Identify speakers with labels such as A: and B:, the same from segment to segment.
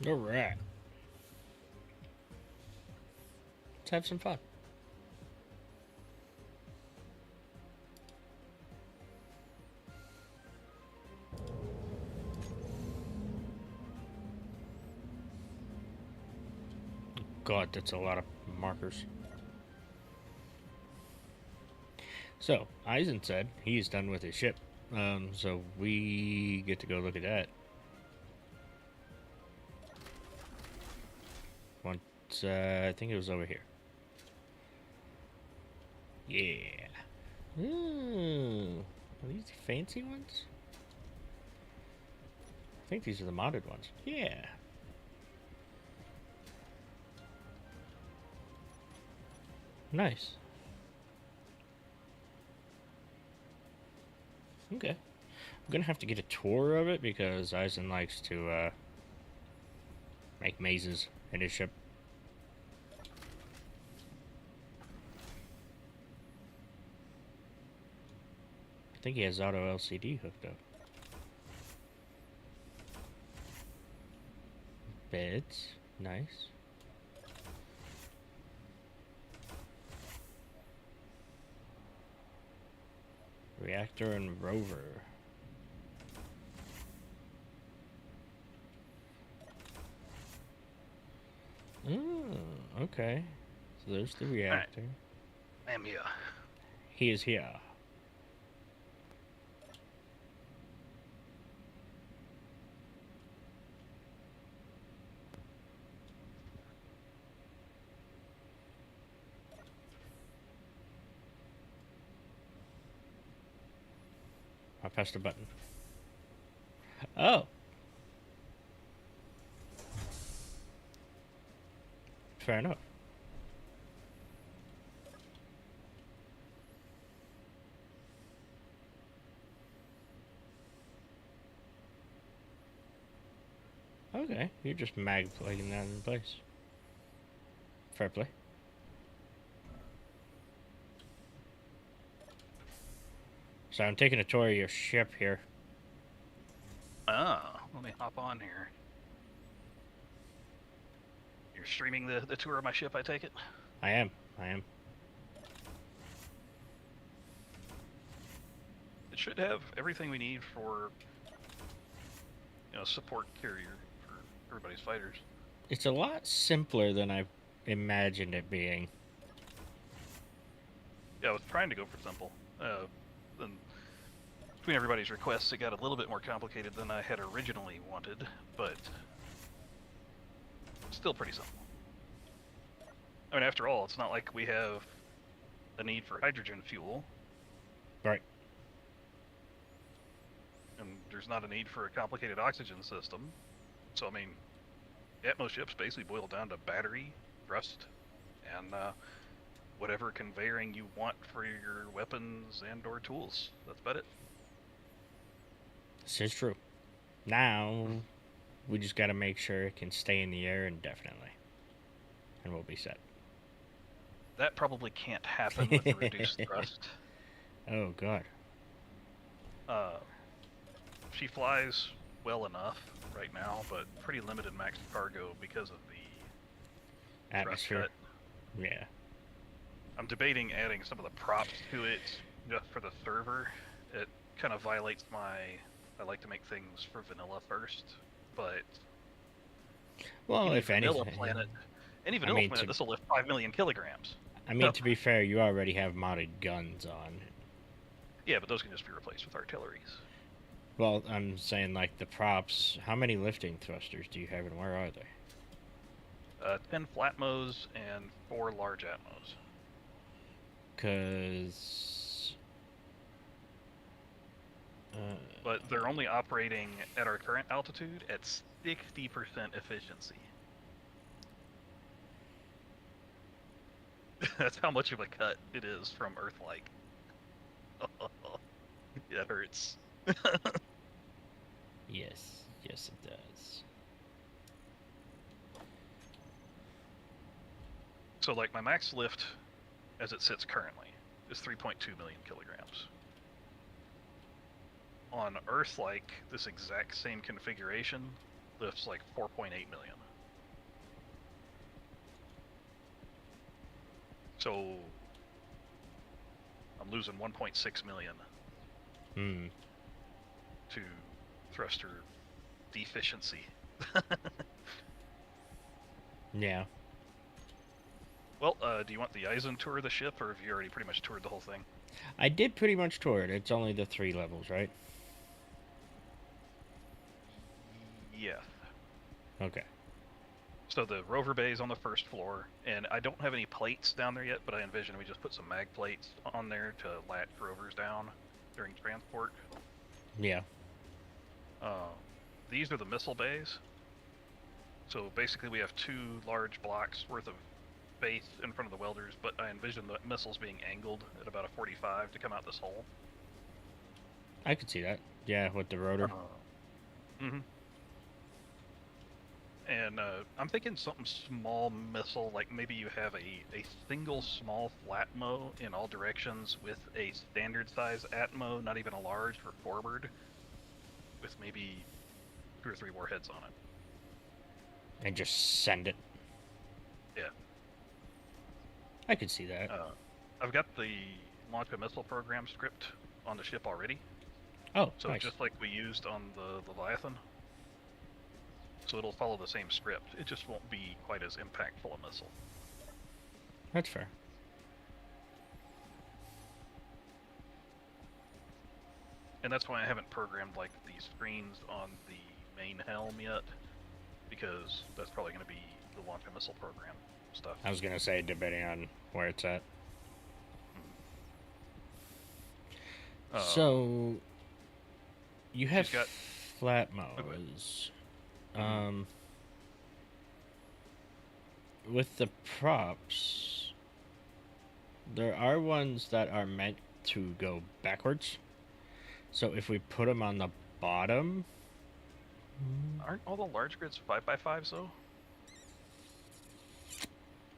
A: All right. Let's have some fun. God, that's a lot of markers. So, Eisen said he's done with his ship. So we get to go look at that. Once, I think it was over here. Yeah. Ooh. Are these fancy ones? I think these are the modded ones. Yeah. Nice. Okay. I'm gonna have to get a tour of it because Eisen likes to make mazes in his ship. I think he has auto LCD hooked up. Beds. Nice. Reactor and rover. Okay. So there's the reactor.
B: Right. I am here.
A: He is here. I pressed a button. Oh. Fair enough. Okay, you're just mag plugging that in place. Fair play. So I'm taking a tour of your ship here.
B: Oh, let me hop on here. You're streaming the tour of my ship, I take it?
A: I am.
B: It should have everything we need for, support carrier for everybody's fighters.
A: It's a lot simpler than I imagined it being.
B: Yeah, I was trying to go for simple. Then between everybody's requests, it got a little bit more complicated than I had originally wanted, but still pretty simple. I mean, after all, it's not like we have the need for hydrogen fuel.
A: Right.
B: And there's not a need for a complicated oxygen system. So, I mean, Atmos ships basically boil down to battery, thrust, and whatever conveying you want for your weapons and or tools. That's about it.
A: This is true. Now, we just gotta make sure it can stay in the air indefinitely. And we'll be set.
B: That probably can't happen with the reduced thrust.
A: Oh, God.
B: She flies well enough right now, but pretty limited max cargo because of the
A: Atmosphere.
B: thrust cut.
A: Yeah.
B: I'm debating adding some of the props to it just for the server. It kind of violates I like to make things for vanilla first, but
A: well, if
B: vanilla
A: anything,
B: planet, any vanilla planet, this will lift 5 million kilograms.
A: I mean, to be fair, you already have modded guns on.
B: Yeah, but those can just be replaced with artilleries.
A: Well, I'm saying, like, the props. How many lifting thrusters do you have, and where are they?
B: 10 flatmos and 4 large atmos.
A: Because...
B: but they're only operating at our current altitude at 60% efficiency. That's how much of a cut it is from Earth-like. It hurts.
A: Yes, it does.
B: So, like, my max lift, as it sits currently, is 3.2 million kilograms. On Earth, like, this exact same configuration lifts like 4.8 million. So I'm losing 1.6 million
A: Hmm.
B: to thruster deficiency.
A: Yeah.
B: Well, do you want the Eisen tour of the ship, or have you already pretty much toured the whole thing?
A: I did pretty much tour it. It's only the 3 levels, right?
B: Yeah.
A: Okay.
B: So the rover bay is on the first floor, and I don't have any plates down there yet, but I envision we just put some mag plates on there to latch rovers down during transport.
A: Yeah.
B: These are the missile bays. So basically we have 2 large blocks worth of space in front of the welders, but I envision the missiles being angled at about a 45 to come out this hole.
A: I could see that. Yeah, with the rotor.
B: Mm-hmm. And I'm thinking something small missile, like maybe you have a single small flatmo in all directions with a standard size atmo, not even a large for forward, with maybe 2 or 3 warheads on it.
A: And just send it.
B: Yeah.
A: I could see that.
B: I've got the launch a missile program script on the ship already.
A: Oh,
B: So
A: nice.
B: just like we used on the Leviathan. So it'll follow the same script. It just won't be quite as impactful a missile.
A: That's fair.
B: And that's why I haven't programmed like the screens on the main helm yet, because that's probably going to be the launch a missile program stuff.
A: I was going to say, depending on where it's at. So, you have
B: got
A: flat mows. With the props, there are ones that are meant to go backwards. So if we put them on the bottom...
B: Aren't all the large grids 5x5s though?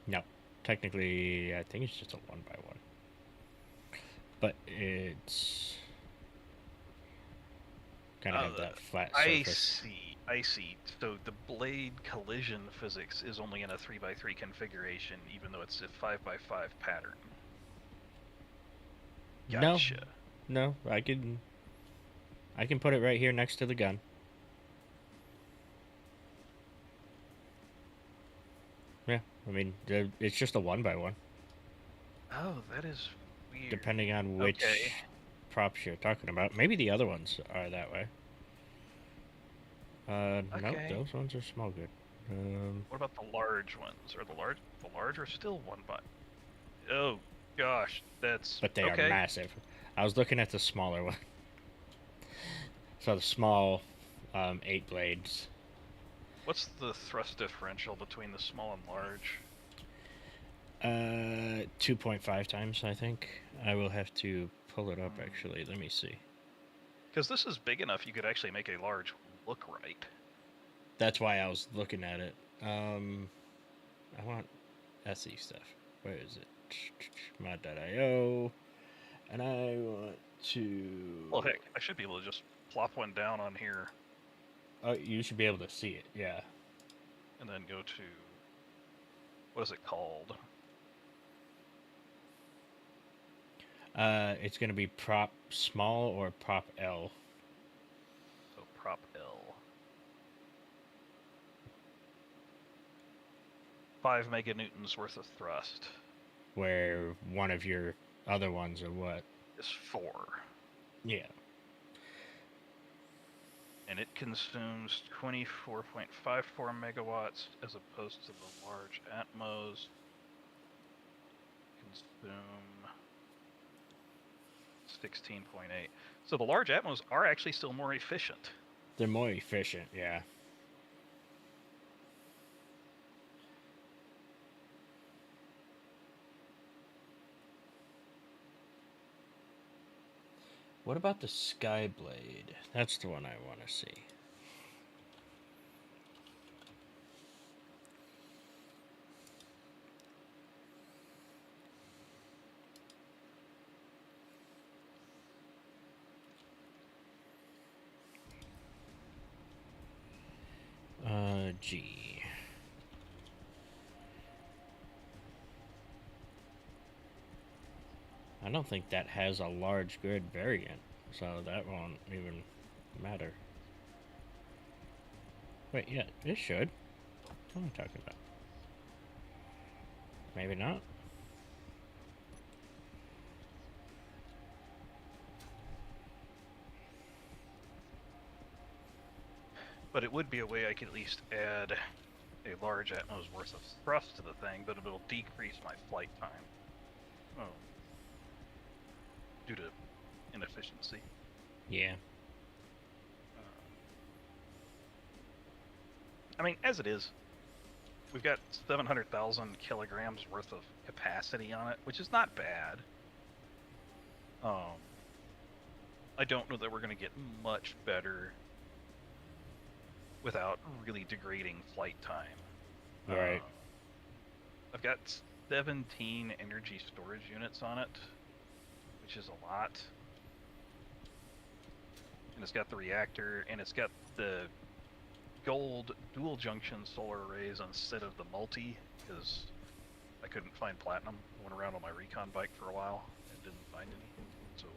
A: No. Technically, I think it's just a 1x1. But it's... kind of have that flat surface.
B: I see. So the blade collision physics is only in a 3x3 configuration, even though it's a 5x5 pattern. Gotcha.
A: No, I can put it right here next to the gun. Yeah, I mean, it's just a 1x1.
B: Oh, that is weird.
A: Depending on which props you're talking about. Maybe the other ones are that way. No, those ones are small good.
B: What about the large ones? Are the large are still 1x? Oh gosh, that's.
A: But they are massive. I was looking at the smaller one. So the small 8 blades.
B: What's the thrust differential between the small and large?
A: 2.5 times, I think. I will have to pull it up, actually. Let me see.
B: Because this is big enough, you could actually make a large look right.
A: That's why I was looking at it. I want SE stuff. Where is it? Mod.io. And I want to...
B: Well, heck, I should be able to just plop one down on here.
A: Oh, you should be able to see it, yeah.
B: And then go to... what is it called?
A: It's going to be prop small or prop L.
B: So prop L. 5 meganewtons worth of thrust.
A: Where one of your other ones are what?
B: Is 4.
A: Yeah.
B: And it consumes 24.54 megawatts as opposed to the large Atmos. Consume 16.8. So the large Atmos are actually still more efficient.
A: They're more efficient, yeah. What about the Skyblade? That's the one I want to see. G. I don't think that has a large grid variant, so that won't even matter. Wait, yeah, it should. What am I talking about? Maybe not.
B: But it would be a way I could at least add a large atmos worth of thrust to the thing, but it'll decrease my flight time. Oh. Due to inefficiency.
A: Yeah.
B: I mean, as it is, we've got 700,000 kilograms worth of capacity on it, which is not bad. I don't know that we're going to get much better without really degrading flight time.
A: Right.
B: I've got 17 energy storage units on it, which is a lot. And it's got the reactor, and it's got the gold dual junction solar arrays instead of the multi, because I couldn't find platinum. I went around on my recon bike for a while and didn't find any. So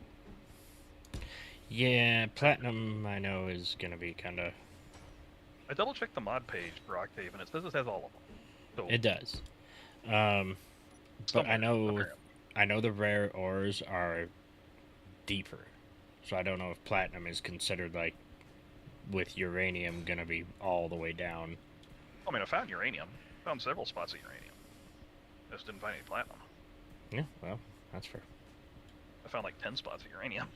A: Yeah, platinum I know is gonna be kind of.
B: I double checked the mod page for Octave, and it says it has all of them. So
A: It does. But I know the rare ores are deeper, so I don't know if platinum is considered like with uranium gonna be all the way down.
B: I mean, I found uranium. Found several spots of uranium. I just didn't find any platinum.
A: Yeah, well, that's fair.
B: I found like 10 spots of uranium.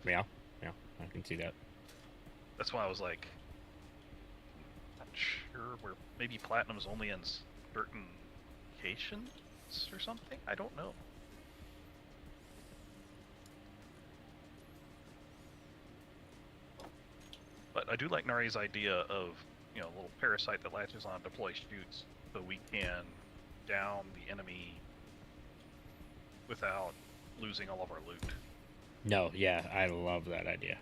A: Yeah, I can see that.
B: That's why I was like, not sure where maybe platinum's only in certain locations or something. I don't know. But I do like Nari's idea of, a little parasite that latches on, deploy shoots, so we can down the enemy without losing all of our loot.
A: No, yeah, I love that idea.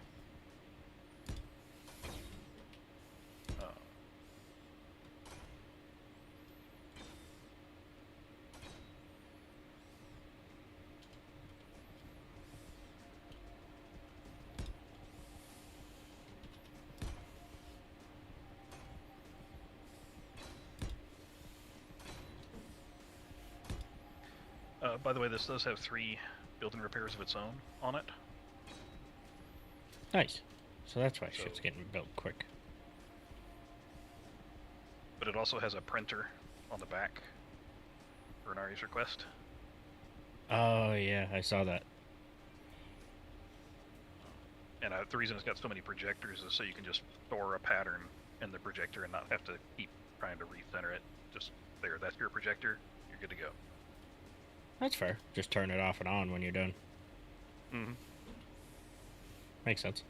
B: By the way, this does have 3 built-in repairs of its own on it.
A: Nice. So that's why shit's getting built quick.
B: But it also has a printer on the back for Nari's request.
A: Oh, yeah, I saw that.
B: And the reason it's got so many projectors is so you can just store a pattern in the projector and not have to keep trying to recenter it. Just there, that's your projector, you're good to go.
A: That's fair. Just turn it off and on when you're done.
B: Mm-hmm.
A: Makes sense.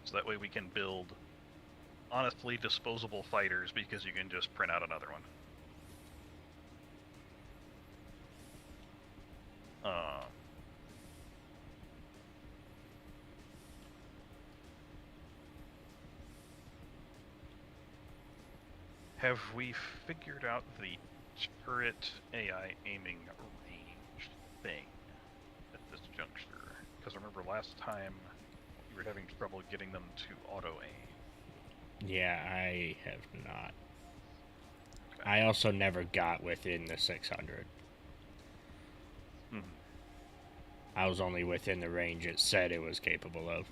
B: So that way we can build, honestly, disposable fighters because you can just print out another one. Have we figured out the turret AI aiming range thing at this juncture? Because I remember last time you were having trouble getting them to auto aim.
A: Yeah, I have not.
B: Okay.
A: I also never got within the 600.
B: Mm-hmm.
A: I was only within the range it said it was capable of.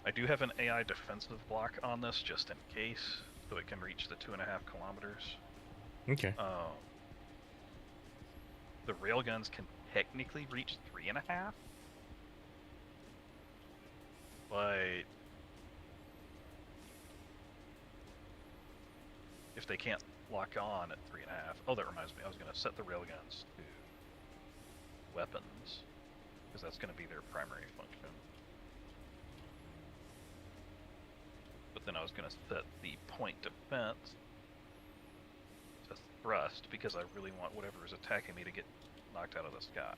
B: I do have an AI defensive block on this just in case, so it can reach the 2.5 kilometers.
A: Okay.
B: The railguns can technically reach 3.5, but if they can't lock on at 3.5, oh, that reminds me, I was going to set the railguns to weapons, because that's going to be their primary function. But then I was going to set the point defense to thrust, because I really want whatever is attacking me to get knocked out of the sky.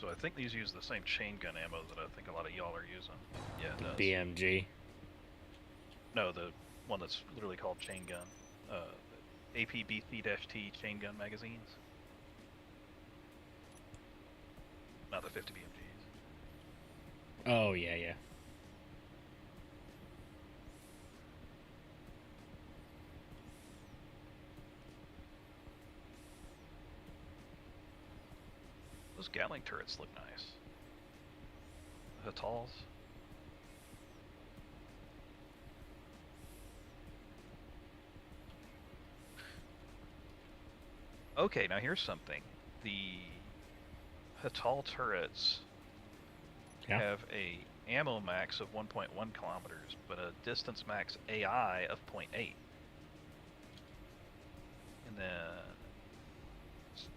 B: So I think these use the same chain gun ammo that I think a lot of y'all are using. Yeah, it
A: The
B: does.
A: BMG.
B: No, the one that's literally called chain gun. APBC-T chain gun magazines. Not the 50 BMGs.
A: Oh, yeah, yeah.
B: Those Gatling turrets look nice. The Hatals. Okay, now here's something. The Hatal turrets have a ammo max of 1.1 kilometers, but a distance max AI of 0.8. And then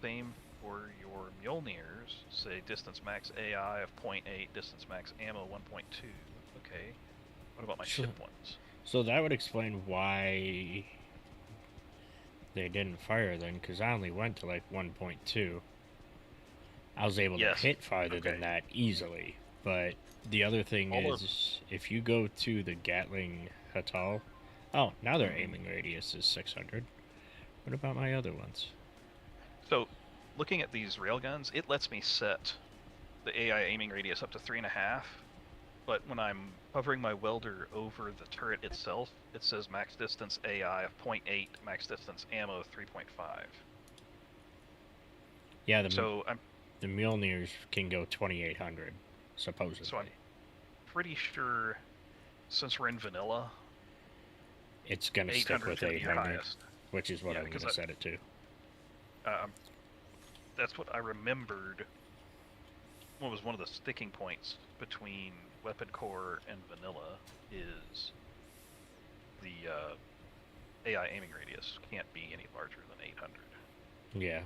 B: same for your Mjolnirs, say distance max AI of 0.8, distance max ammo 1.2. Okay. What about my ship ones?
A: So that would explain why they didn't fire then, because I only went to like 1.2. I was able to hit farther than that easily. But the other thing is, if you go to the Gatling Hatal, oh, now their aiming radius is 600. What about my other ones?
B: So, looking at these railguns, it lets me set the AI aiming radius up to 3.5, but when I'm hovering my welder over the turret itself, it says max distance AI of 0.8, max distance ammo of 3.5.
A: Yeah, the Mjolnirs can go 2,800, supposedly.
B: So I'm pretty sure, since we're in vanilla,
A: it's going to stick with 800, which is what I'm going to set it to.
B: That's what I remembered. What was one of the sticking points between Weapon Core and vanilla is the AI aiming radius can't be any larger than 800.
A: Yeah.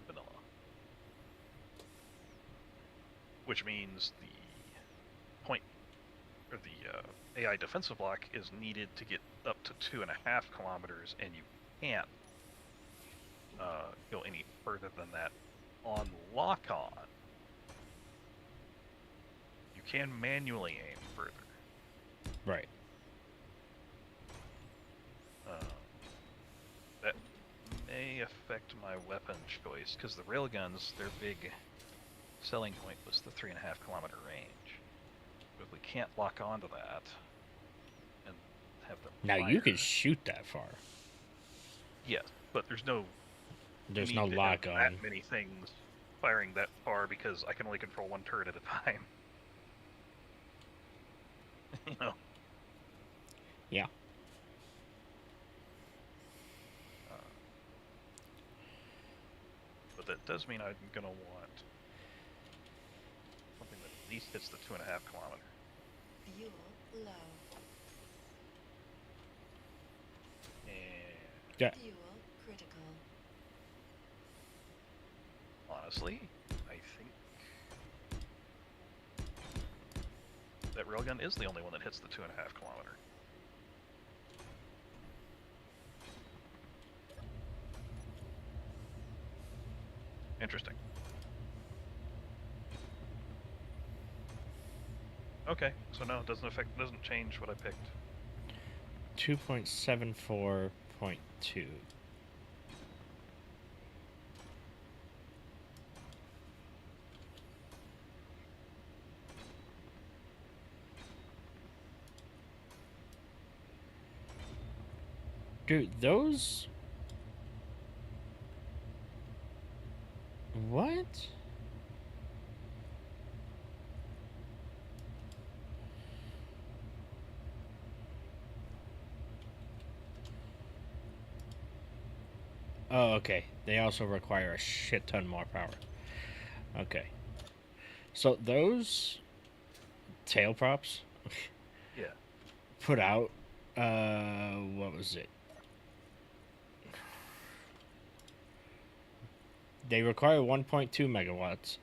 B: Vanilla. Which means the AI defensive block is needed to get up to 2.5 kilometers, and you can't go any further than that on lock-on. You can manually aim further.
A: Right.
B: That may affect my weapon choice, because the railguns, their big selling point was the 3.5 kilometer range. But we can't lock onto that and have them
A: now
B: fire.
A: You can shoot that far.
B: Yes, but there's no
A: lock on
B: that many things firing that far, because I can only control one turret at a time. You know.
A: Yeah.
B: But that does mean I'm gonna want something that at least hits the 2.5 kilometer.
C: Fuel low.
B: And
A: yeah.
C: Fuel critical.
B: Honestly, I think that railgun is the only one that hits the 2.5 kilometer. Interesting. Okay, so no, it doesn't change what I picked.
A: 2.74.2. Dude, those... What? Oh, okay. They also require a shit ton more power. Okay. So those tail props put out, what was it? They require 1.2 megawatts,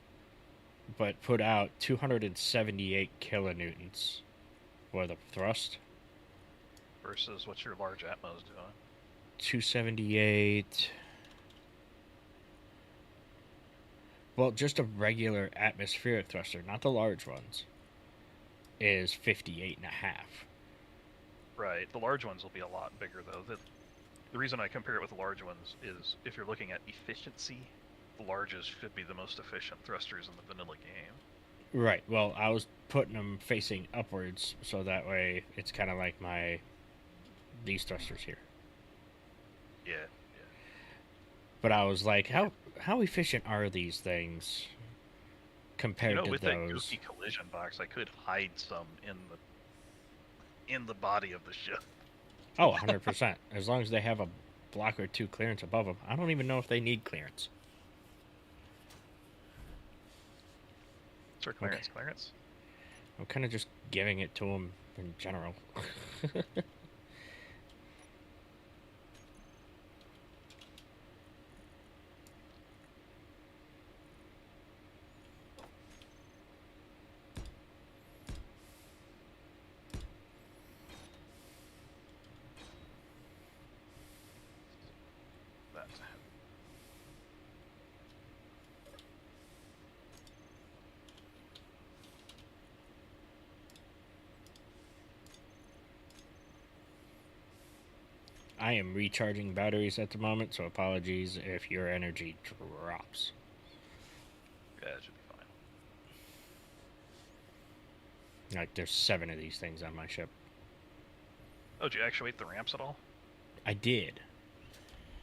A: but put out 278 kilonewtons for the thrust.
B: Versus what's your large Atmos doing?
A: 278. Well, just a regular atmospheric thruster, not the large ones, is 58.5.
B: Right. The large ones will be a lot bigger, though. The reason I compare it with the large ones is if you're looking at efficiency, the largest should be the most efficient thrusters in the vanilla game.
A: Right. Well, I was putting them facing upwards, so that way it's kind of like these thrusters here.
B: Yeah.
A: But I was like, how efficient are these things compared to
B: with
A: those?
B: that goofy collision box, I could hide some in the body of the ship.
A: Oh, 100%. As long as they have a block or two clearance above them. I don't even know if they need clearance.
B: Sir, clearance, clearance.
A: I'm kind of just giving it to them in general. I am recharging batteries at the moment, so apologies if your energy drops.
B: Yeah, it should be fine.
A: Like, there's 7 of these things on my ship.
B: Oh, did you actuate the ramps at all?
A: I did.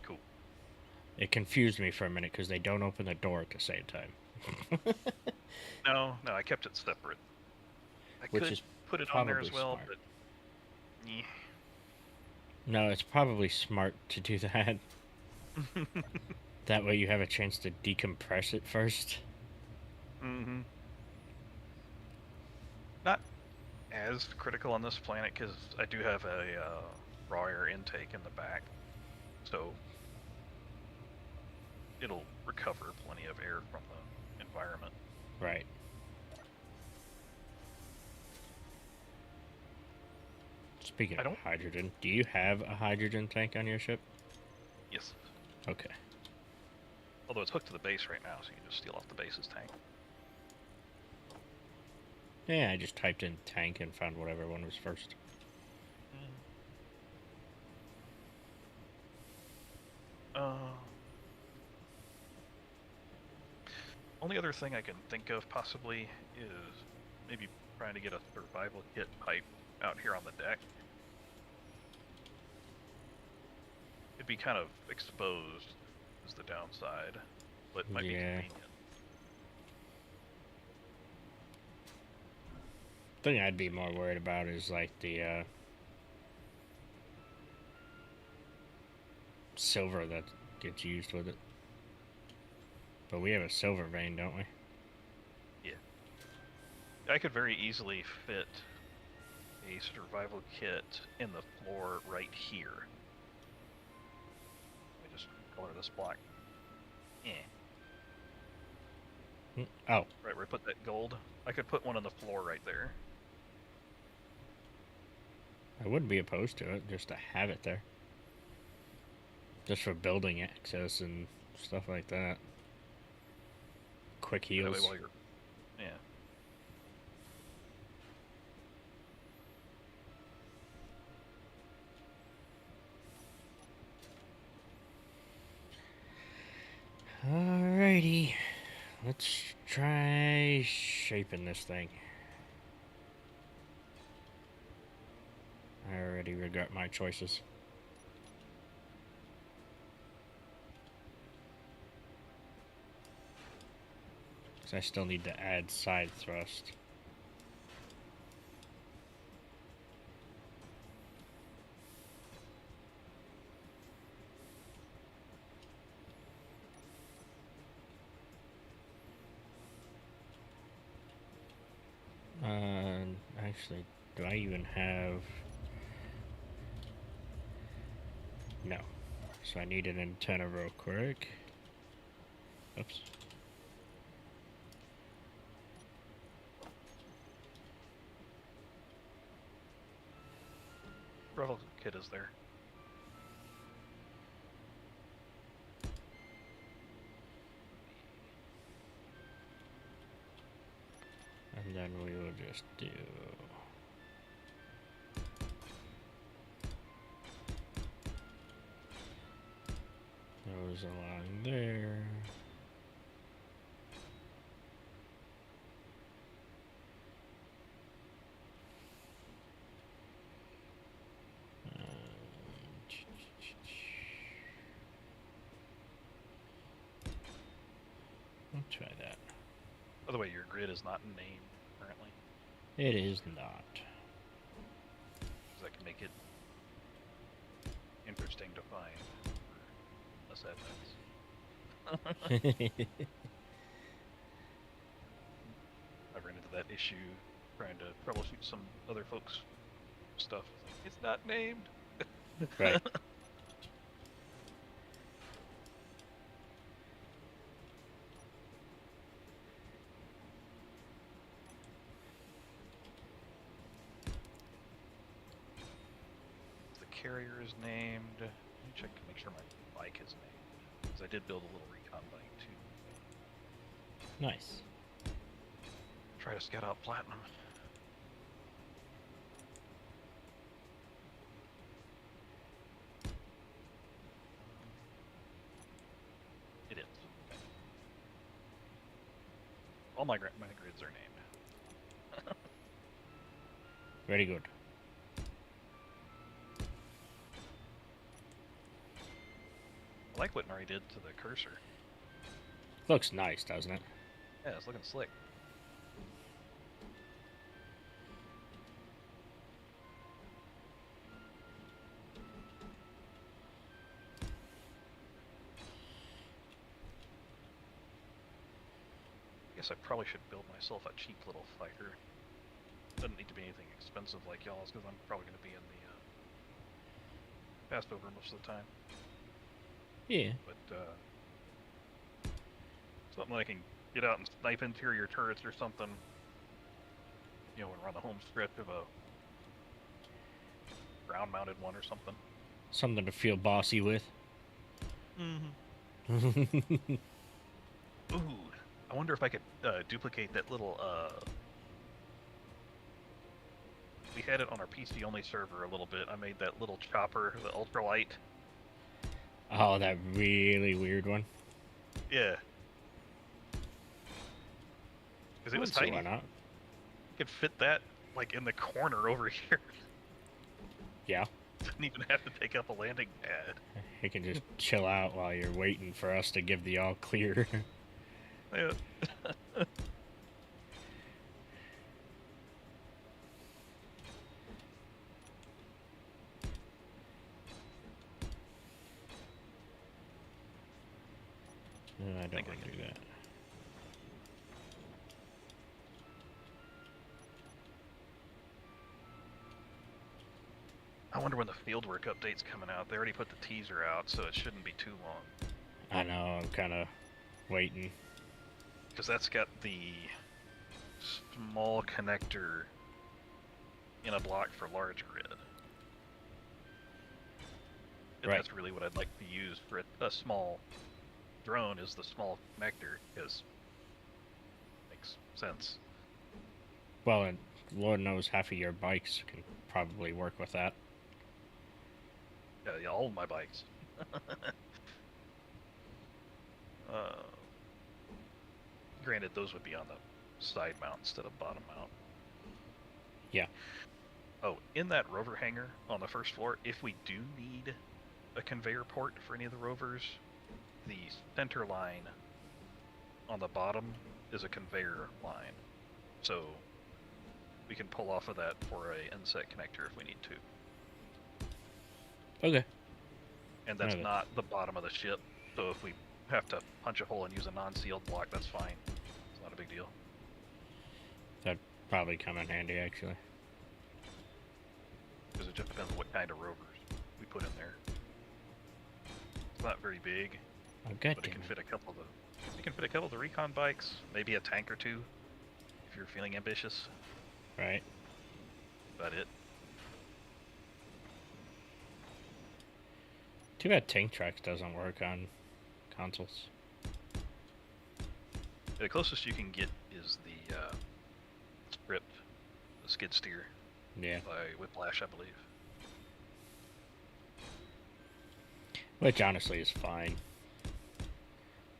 B: Cool.
A: It confused me for a minute because they don't open the door at the same time.
B: No, I kept it separate.
A: Which is
B: put it on there as well,
A: smart.
B: but... Yeah.
A: No, it's probably smart to do that. That way you have a chance to decompress it first.
B: Mm-hmm. Not as critical on this planet because I do have a raw air intake in the back, so it'll recover plenty of air from the environment.
A: Right. Speaking of hydrogen, do you have a hydrogen tank on your ship?
B: Yes.
A: Okay.
B: Although it's hooked to the base right now, so you can just steal off the base's tank.
A: Yeah, I just typed in tank and found whatever one was first.
B: Only other thing I can think of possibly is maybe trying to get a survival kit pipe out here on the deck. It'd be kind of exposed is the downside, but might be convenient.
A: The thing I'd be more worried about is like the silver that gets used with it. But we have a silver vein, don't we?
B: Yeah. I could very easily fit a survival kit in the floor right here. Let me just color this black.
A: Oh.
B: Right where I put that gold. I could put one on the floor right there.
A: I wouldn't be opposed to it, just to have it there. Just for building access and stuff like that. Quick heals.
B: That way while you're... Yeah.
A: Alrighty. Let's try shaping this thing. I already regret my choices. Because I still need to add side thrust. Actually, do I even have... No. So I need an antenna real quick. Oops.
B: Survival kit is there.
A: just do... Those along there. I'll try that.
B: By the way, your grid is not named currently.
A: It is not.
B: Because that can make it interesting to find for us admins. I ran into that issue trying to troubleshoot some other folks' stuff. It's not named.
A: Right.
B: The carrier is named. Let me check to make sure my bike is named. Because I did build a little recon bike too.
A: Nice.
B: Try to scout out platinum. It is. Okay. All my grids are named.
A: Very good.
B: I like what Nari did to the cursor.
A: Looks nice, doesn't it?
B: Yeah, it's looking slick. I guess I probably should build myself a cheap little fighter. Doesn't need to be anything expensive like y'all's, because I'm probably going to be in the fast over most of the time.
A: Yeah.
B: But something I can get out and snipe interior turrets or something. You know, and run the home stretch of a ground-mounted one or something.
A: Something to feel bossy with.
B: Mm-hmm. Ooh, I wonder if I could duplicate that little. We had it on our PC-only server a little bit. I made that little chopper, the ultralight.
A: Oh, that really weird one.
B: Yeah. Because it was
A: So
B: tiny.
A: why not?
B: You could fit that like in the corner over here.
A: Yeah.
B: Didn't even have to take up a landing pad.
A: You can just chill out while you're waiting for us to give the all clear.
B: Yeah.
A: No, I don't want to do that.
B: I wonder when the fieldwork update's coming out. They already put the teaser out, so it shouldn't be too long.
A: I know, I'm kind of waiting.
B: Because that's got the small connector in a block for large grid. And
A: Right.
B: that's really what I'd like to use for a small drone, is the small connector, because it makes sense.
A: Well, and Lord knows half of your bikes can probably work with that.
B: Yeah, all of my bikes. Granted, those would be on the side mount instead of bottom mount.
A: Yeah.
B: Oh, in that rover hangar on the first floor, if we do need a conveyor port for any of the rovers, the center line on the bottom is a conveyor line. So we can pull off of that for a inset connector if we need to.
A: Okay.
B: And that's
A: Okay.
B: not the bottom of the ship, so if we have to punch a hole and use a non-sealed block, that's fine. It's not a big deal.
A: That'd probably come in handy, actually.
B: Because it just depends what kind of rovers we put in there. It's not very big,
A: Oh, good.
B: but it can fit a couple of the recon bikes, maybe a tank or two, if you're feeling ambitious.
A: Right.
B: About it.
A: Too bad Tank Tracks doesn't work on consoles.
B: The closest you can get is the script skid steer.
A: Yeah.
B: By Whiplash, I believe.
A: Which honestly is fine.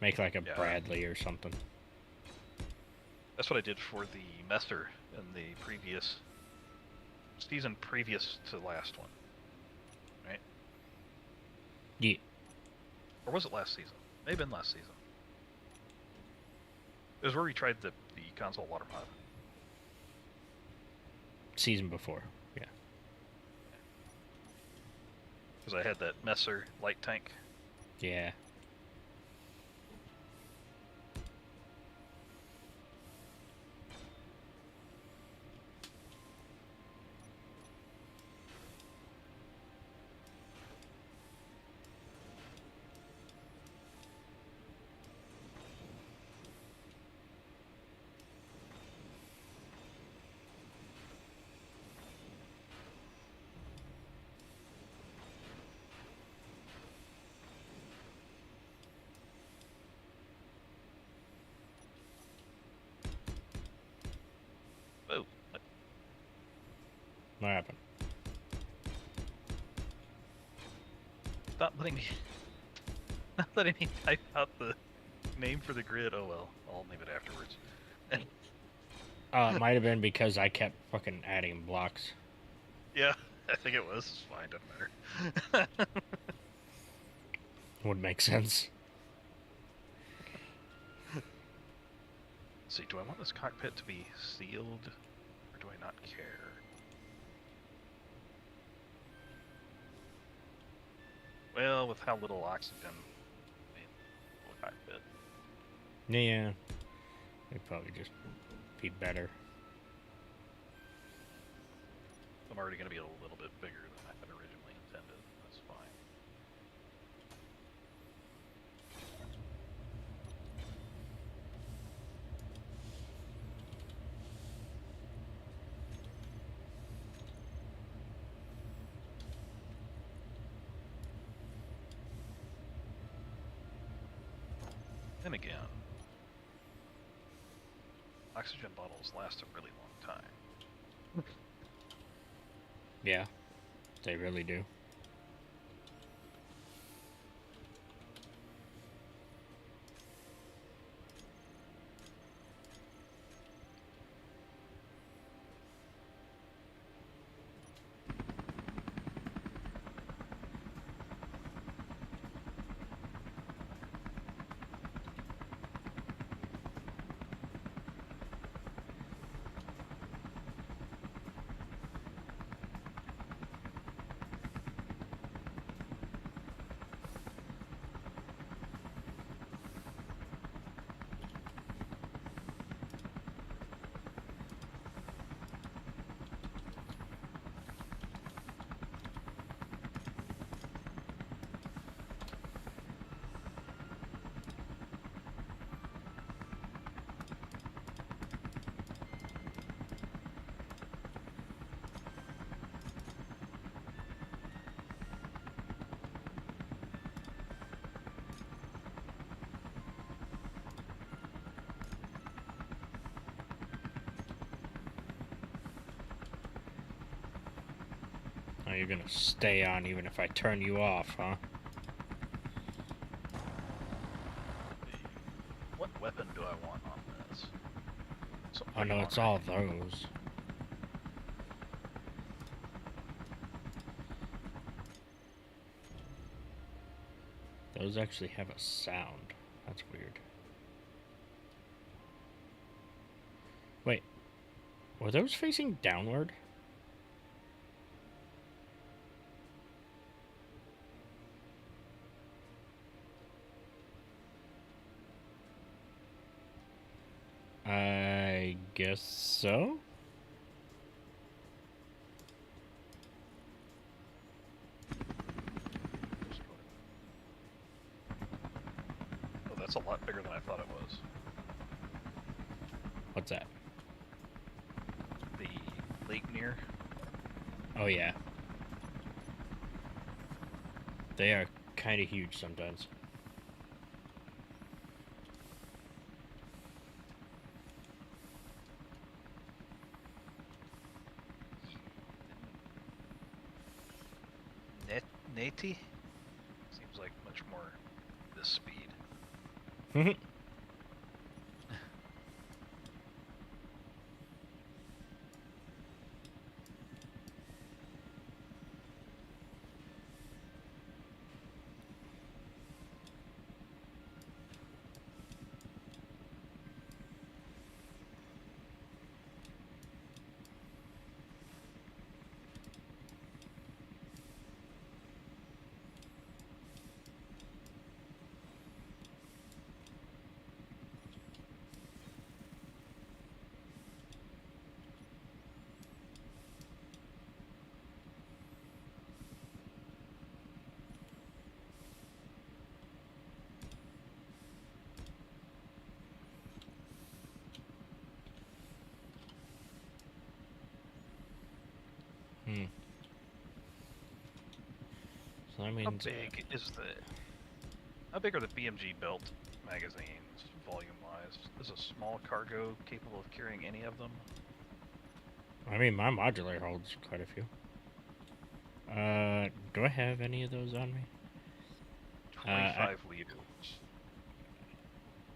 A: Make like a Bradley or something.
B: That's what I did for the Messer in the previous season previous to the last one. Right?
A: Yeah.
B: Or was it last season? May have been last season. It was where we tried the console water mod.
A: Season before, yeah.
B: Because I had that Messer light tank.
A: Yeah.
B: Oh.
A: What happened?
B: Not letting me type out the name for the grid. Oh well, I'll name it afterwards.
A: It might have been because I kept fucking adding blocks.
B: Yeah, I think it was. It's fine, doesn't matter.
A: Would make sense.
B: Let's see, do I want this cockpit to be sealed, or do I not care? Well, with how little oxygen, I mean, little cockpit.
A: Yeah. It'd probably just be better.
B: I'm already going to be a little bit bigger than I had originally intended. That's fine. And again, oxygen bottles last a really long time.
A: Yeah. They really do. Oh, you're gonna stay on even if I turn you off, huh?
B: What weapon do I want on this?
A: Oh no, it's all those. Those actually have a sound. That's weird. Wait, were those facing downward? I guess so.
B: Oh, that's a lot bigger than I thought it was.
A: What's that?
B: The lake near.
A: Oh yeah. They are kind of huge sometimes.
B: 180? Seems like much more this speed.
A: So I mean,
B: how big are the BMG belt magazines, volume-wise? Is a small cargo capable of carrying any of them?
A: I mean, my modular holds quite a few. Do I have any of those on me?
B: 25 liters.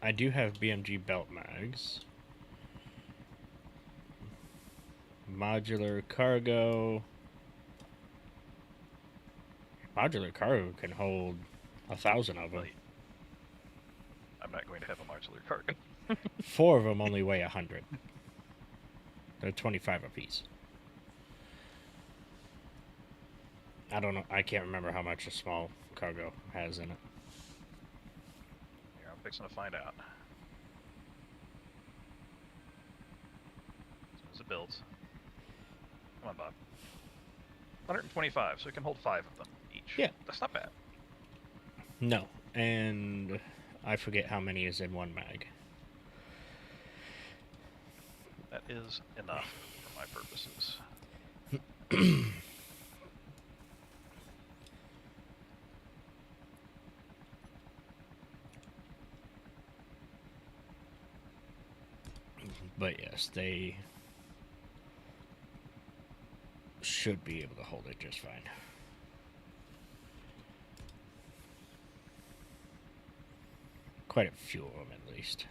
A: I do have BMG belt mags. Modular cargo. Modular cargo can hold 1,000 of them.
B: I'm not going to have a modular cargo.
A: 4 of them only weigh 100. They're 25 apiece. I don't know. I can't remember how much a small cargo has in it.
B: Here, I'm fixing to find out. As it builds. Come on, Bob. 125, so it can hold 5 of them each.
A: Yeah.
B: That's not bad.
A: No. And I forget how many is in one mag.
B: That is enough for my purposes.
A: But yes, they should be able to hold it just fine. Quite a few of them, at least.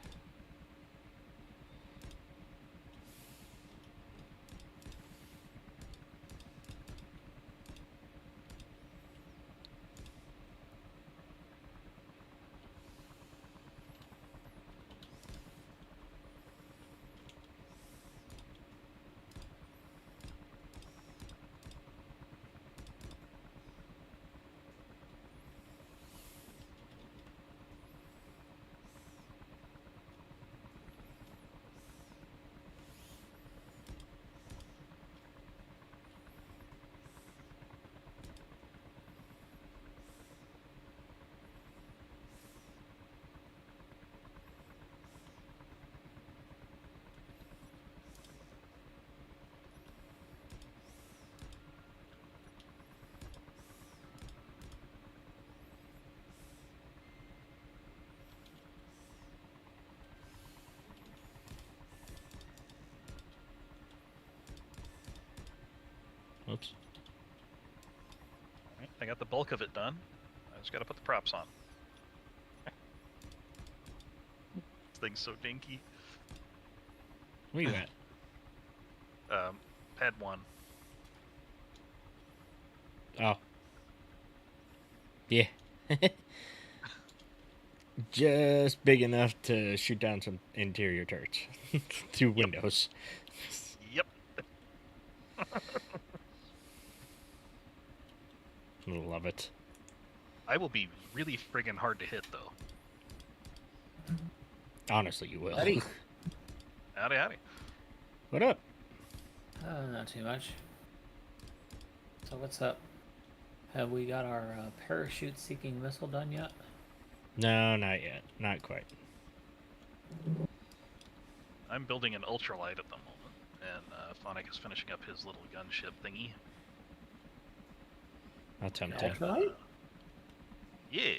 A: Oops.
B: Alright, I got the bulk of it done. I just gotta put the props on. This thing's so dinky.
A: Where you at?
B: Pad 1.
A: Oh. Yeah. Just big enough to shoot down some interior turrets through windows.
B: Yep.
A: Love it.
B: I will be really friggin' hard to hit, though.
A: Honestly, you will.
D: Howdy.
B: Howdy, howdy.
A: What up?
D: Not too much. So what's up? Have we got our parachute-seeking missile done yet?
A: No, not yet. Not quite.
B: I'm building an ultralight at the moment, and Phonic is finishing up his little gunship thingy.
A: I'll tempt it.
D: Ultralight?
B: Yeah.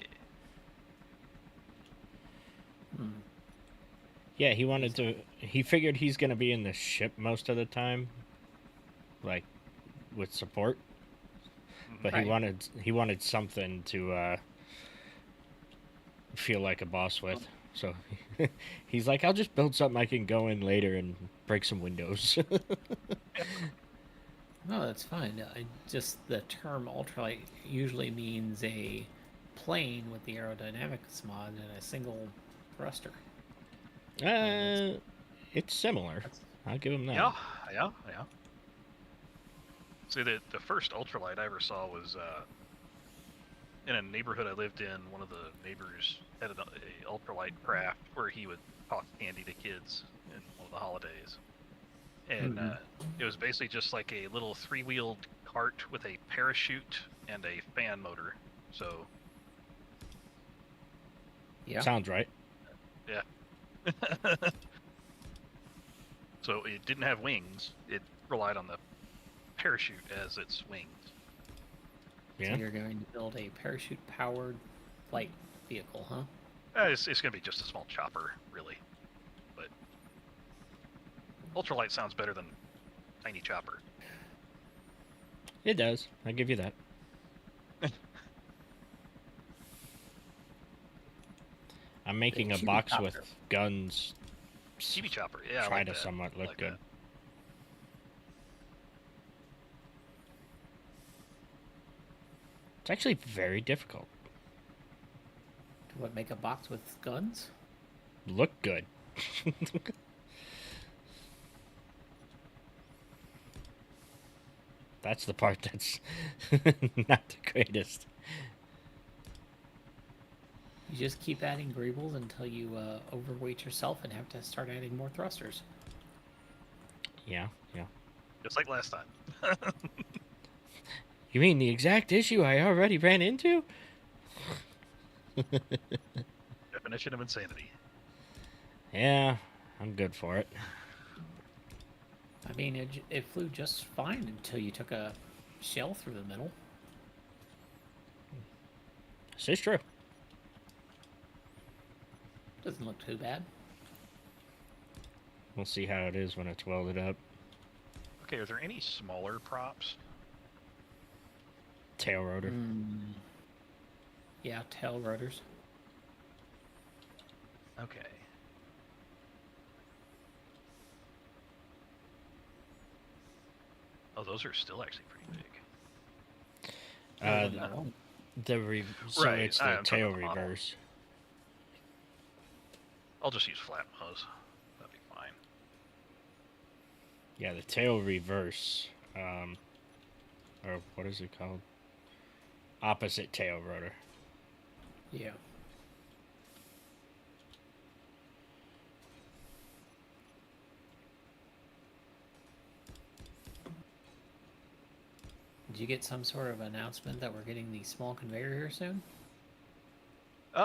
A: Yeah, he wanted to. He figured he's gonna be in the ship most of the time, like with support. But
D: Right.
A: he wanted something to feel like a boss with. So he's like, I'll just build something I can go in later and break some windows.
D: No, that's fine. Just the term ultralight usually means a plane with the aerodynamics mod and a single thruster.
A: It's similar. I'll give him that.
B: Yeah. See, the first ultralight I ever saw was in a neighborhood I lived in. One of the neighbors had a ultralight craft where he would toss candy to kids in one of the holidays. And it was basically just like a little 3-wheeled cart with a parachute and a fan motor. So
D: Yeah.
A: Sounds right.
B: yeah. So it didn't have wings. It relied on the parachute as its wings.
A: Yeah.
D: So you're going to build a parachute-powered flight vehicle, huh?
B: It's going to be just a small chopper, really. But ultralight sounds better than tiny chopper.
A: It does. I give you that. I'm making a box
D: chopper.
A: with guns.
B: Chibi chopper, yeah.
A: Try
B: I like
A: to
B: that.
A: somewhat look
B: like
A: good.
B: that.
A: It's actually very difficult.
D: To what, make a box with guns?
A: Look good. That's the part that's not the greatest.
D: You just keep adding greebles until you overweight yourself and have to start adding more thrusters.
A: Yeah.
B: Just like last time.
A: You mean the exact issue I already ran into?
B: Definition of insanity.
A: Yeah, I'm good for it.
D: I mean, it flew just fine until you took a shell through the middle.
A: This is true.
D: Doesn't look too bad.
A: We'll see how it is when it's welded up.
B: Okay, are there any smaller props?
A: Tail rotor.
D: Yeah, tail rotors.
B: Okay. Oh, those are still actually pretty big.
A: So
B: Right,
A: it's the
B: I'm talking
A: tail
B: about the model.
A: reverse.
B: I'll just use flat nose. That'd be fine.
A: Yeah, the tail reverse. Or what is it called? Opposite tail rotor.
D: Yeah. Did you get some sort of announcement that we're getting the small conveyor here soon?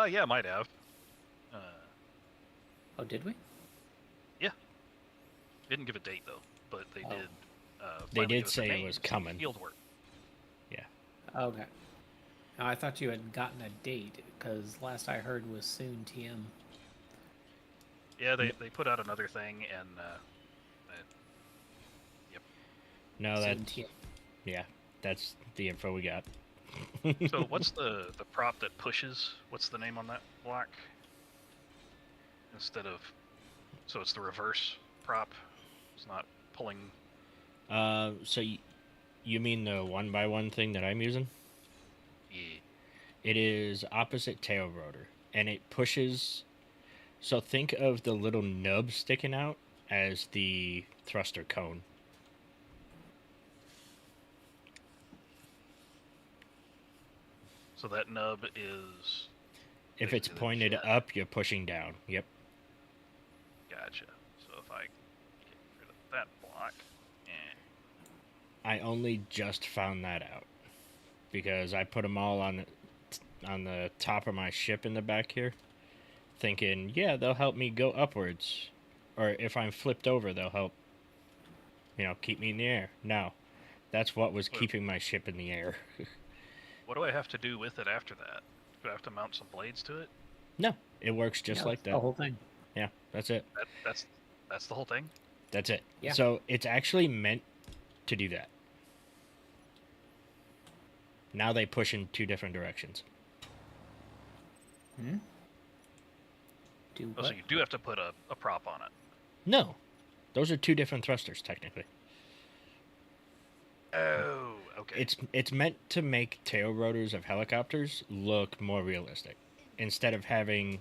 B: Yeah, might have.
D: Oh, did we?
B: Didn't give a date though, but they
D: Oh.
B: did.
A: They
B: finally
A: did
B: give us a
A: say it
B: name,
A: was
B: some
A: coming.
B: Field work.
D: Okay. Now, I thought you had gotten a date, because last I heard was soon TM.
B: Yeah, they put out another thing, and
A: No,
D: Soon
A: that's
D: TM.
A: yeah. That's the info we got.
B: So what's the prop that pushes? What's the name on that block? Instead of, so it's the reverse prop. It's not pulling.
A: So you mean the 1x1 thing that I'm using?
B: Yeah.
A: It is opposite tail rotor, and it pushes. So think of the little nub sticking out as the thruster cone.
B: So that nub is.
A: If it's
B: basically the
A: pointed
B: jet.
A: up, you're pushing down. Yep.
B: Gotcha. So if I get rid of that block,
A: I only just found that out because I put them all on the top of my ship in the back here, thinking, yeah, they'll help me go upwards, or if I'm flipped over, they'll help, keep me in the air. No, that's what was keeping my ship in the air.
B: what do I have to do with it after that? Do I have to mount some blades to it?
A: No, it works just like
D: The
A: that.
D: whole thing.
A: Yeah, that's it.
B: That's the whole thing.
A: That's it.
D: Yeah.
A: So it's actually meant to do that. Now they push in 2 different directions.
D: Hmm? Do
B: Oh,
D: what?
B: so you do have to put a prop on it.
A: No. Those are 2 different thrusters, technically.
B: Oh, okay.
A: It's meant to make tail rotors of helicopters look more realistic. Instead of having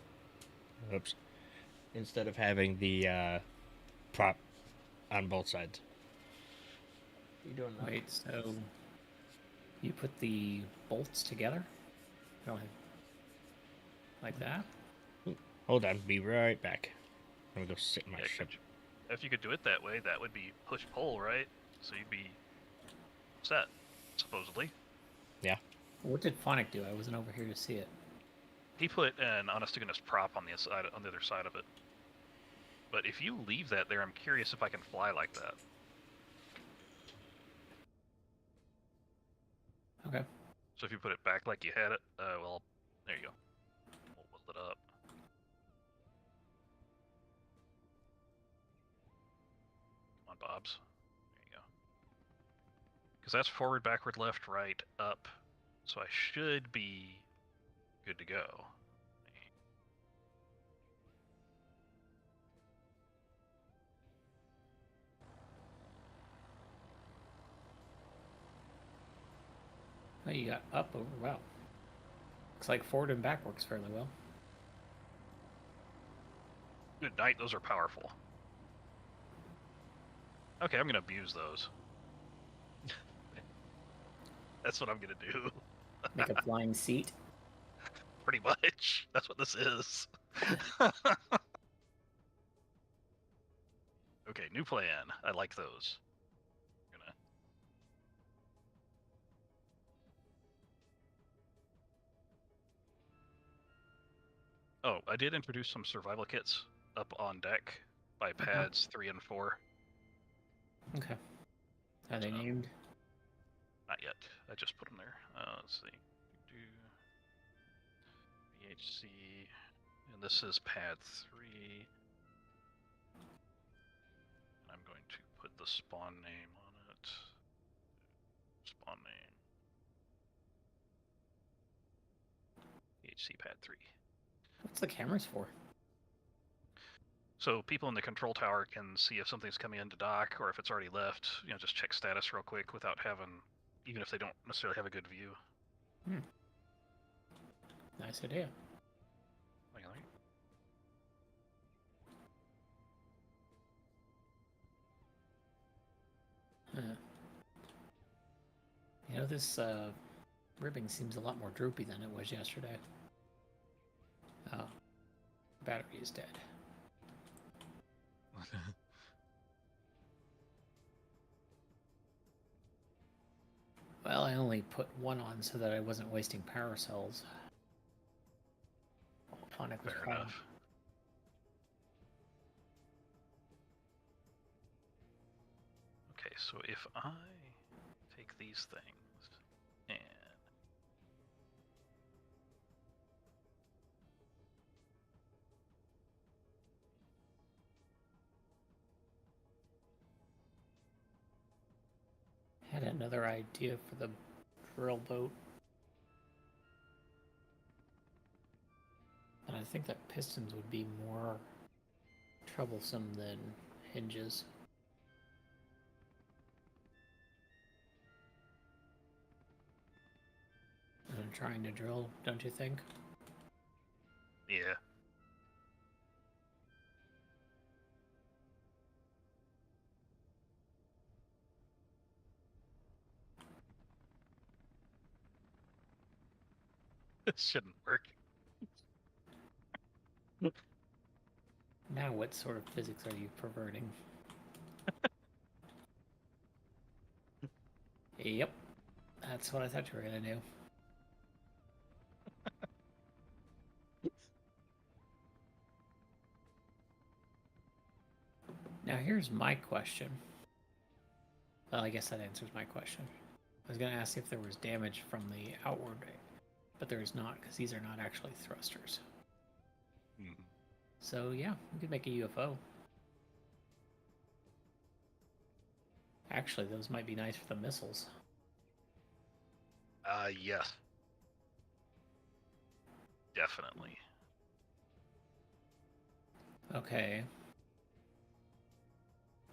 A: the prop on both sides. You doing that?
D: Wait, so you put the bolts together? Really? Like that?
A: Hold on, be right back. I'm gonna go sit in my
B: Yeah,
A: ship.
B: if you could do it that way, that would be push-pull, right? So you'd be set, supposedly.
A: Yeah.
D: What did Phonic do? I wasn't over here to see it.
B: He put an honest-to-goodness prop on the other side of it. But if you leave that there, I'm curious if I can fly like that.
D: Okay.
B: So if you put it back like you had it, well, there you go. We'll lift it up. Come on, Bobs. There you go. Because that's forward, backward, left, right, up. So I should be good to go.
D: Oh, you got up over. Wow. Looks like forward and back works fairly well.
B: Good night, those are powerful. Okay, I'm gonna abuse those. That's what I'm gonna do.
D: Make a flying seat.
B: Pretty much. That's what this is. Okay, new plan. I like those. Gonna... Oh, I did introduce some survival kits up on deck by pads 3 and 4.
D: Okay. Are they named?
B: Not yet. I just put them there. Let's see. VHC. And this is pad 3. And I'm going to put the spawn name on it. Spawn name. VHC pad 3.
D: What's the cameras for?
B: So people in the control tower can see if something's coming into dock or if it's already left. You know, just check status real quick without having, even if they don't necessarily have a good view.
D: Nice idea. You know, this ribbing seems a lot more droopy than it was yesterday. Oh, battery is dead. Well, I only put one on so that I wasn't wasting power cells. Phonic was
B: Fair
D: calling.
B: enough. Okay, so if I take these things and
D: Had another idea for the drill boat. And I think that pistons would be more troublesome than hinges. And trying to drill, don't you think?
B: yeah. This shouldn't work.
D: Now what sort of physics are you perverting? Yep. That's what I thought you were gonna do. Now here's my question. Well, I guess that answers my question. I was gonna ask if there was damage from the outward, but there is not, because these are not actually thrusters. So yeah, we could make a UFO. Actually, those might be nice for the missiles.
B: Yes. Definitely.
D: Okay.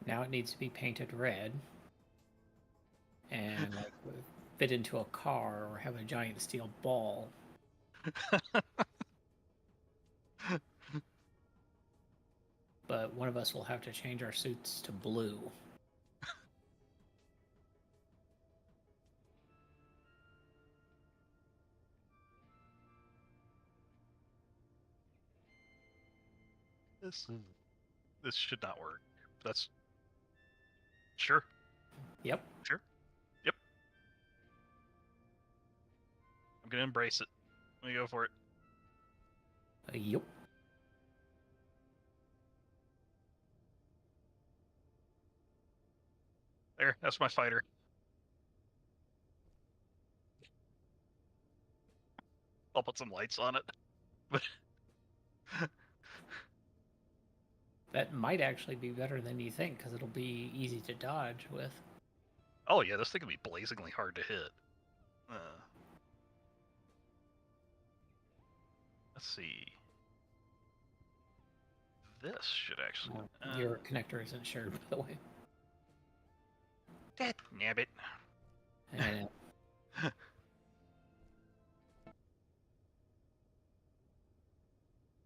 D: Now it needs to be painted red. And like fit into a car or have a giant steel ball. But one of us will have to change our suits to blue.
B: This should not work. That's sure.
D: Yep.
B: Sure. Yep. I'm gonna embrace it. Let me go for it.
D: Yep.
B: There, that's my fighter. I'll put some lights on it.
D: That might actually be better than you think, because it'll be easy to dodge with.
B: Oh yeah, this thing can be blazingly hard to hit. Let's see. This should actually...
D: Your connector isn't shared, by the way.
B: That nabbit.
D: And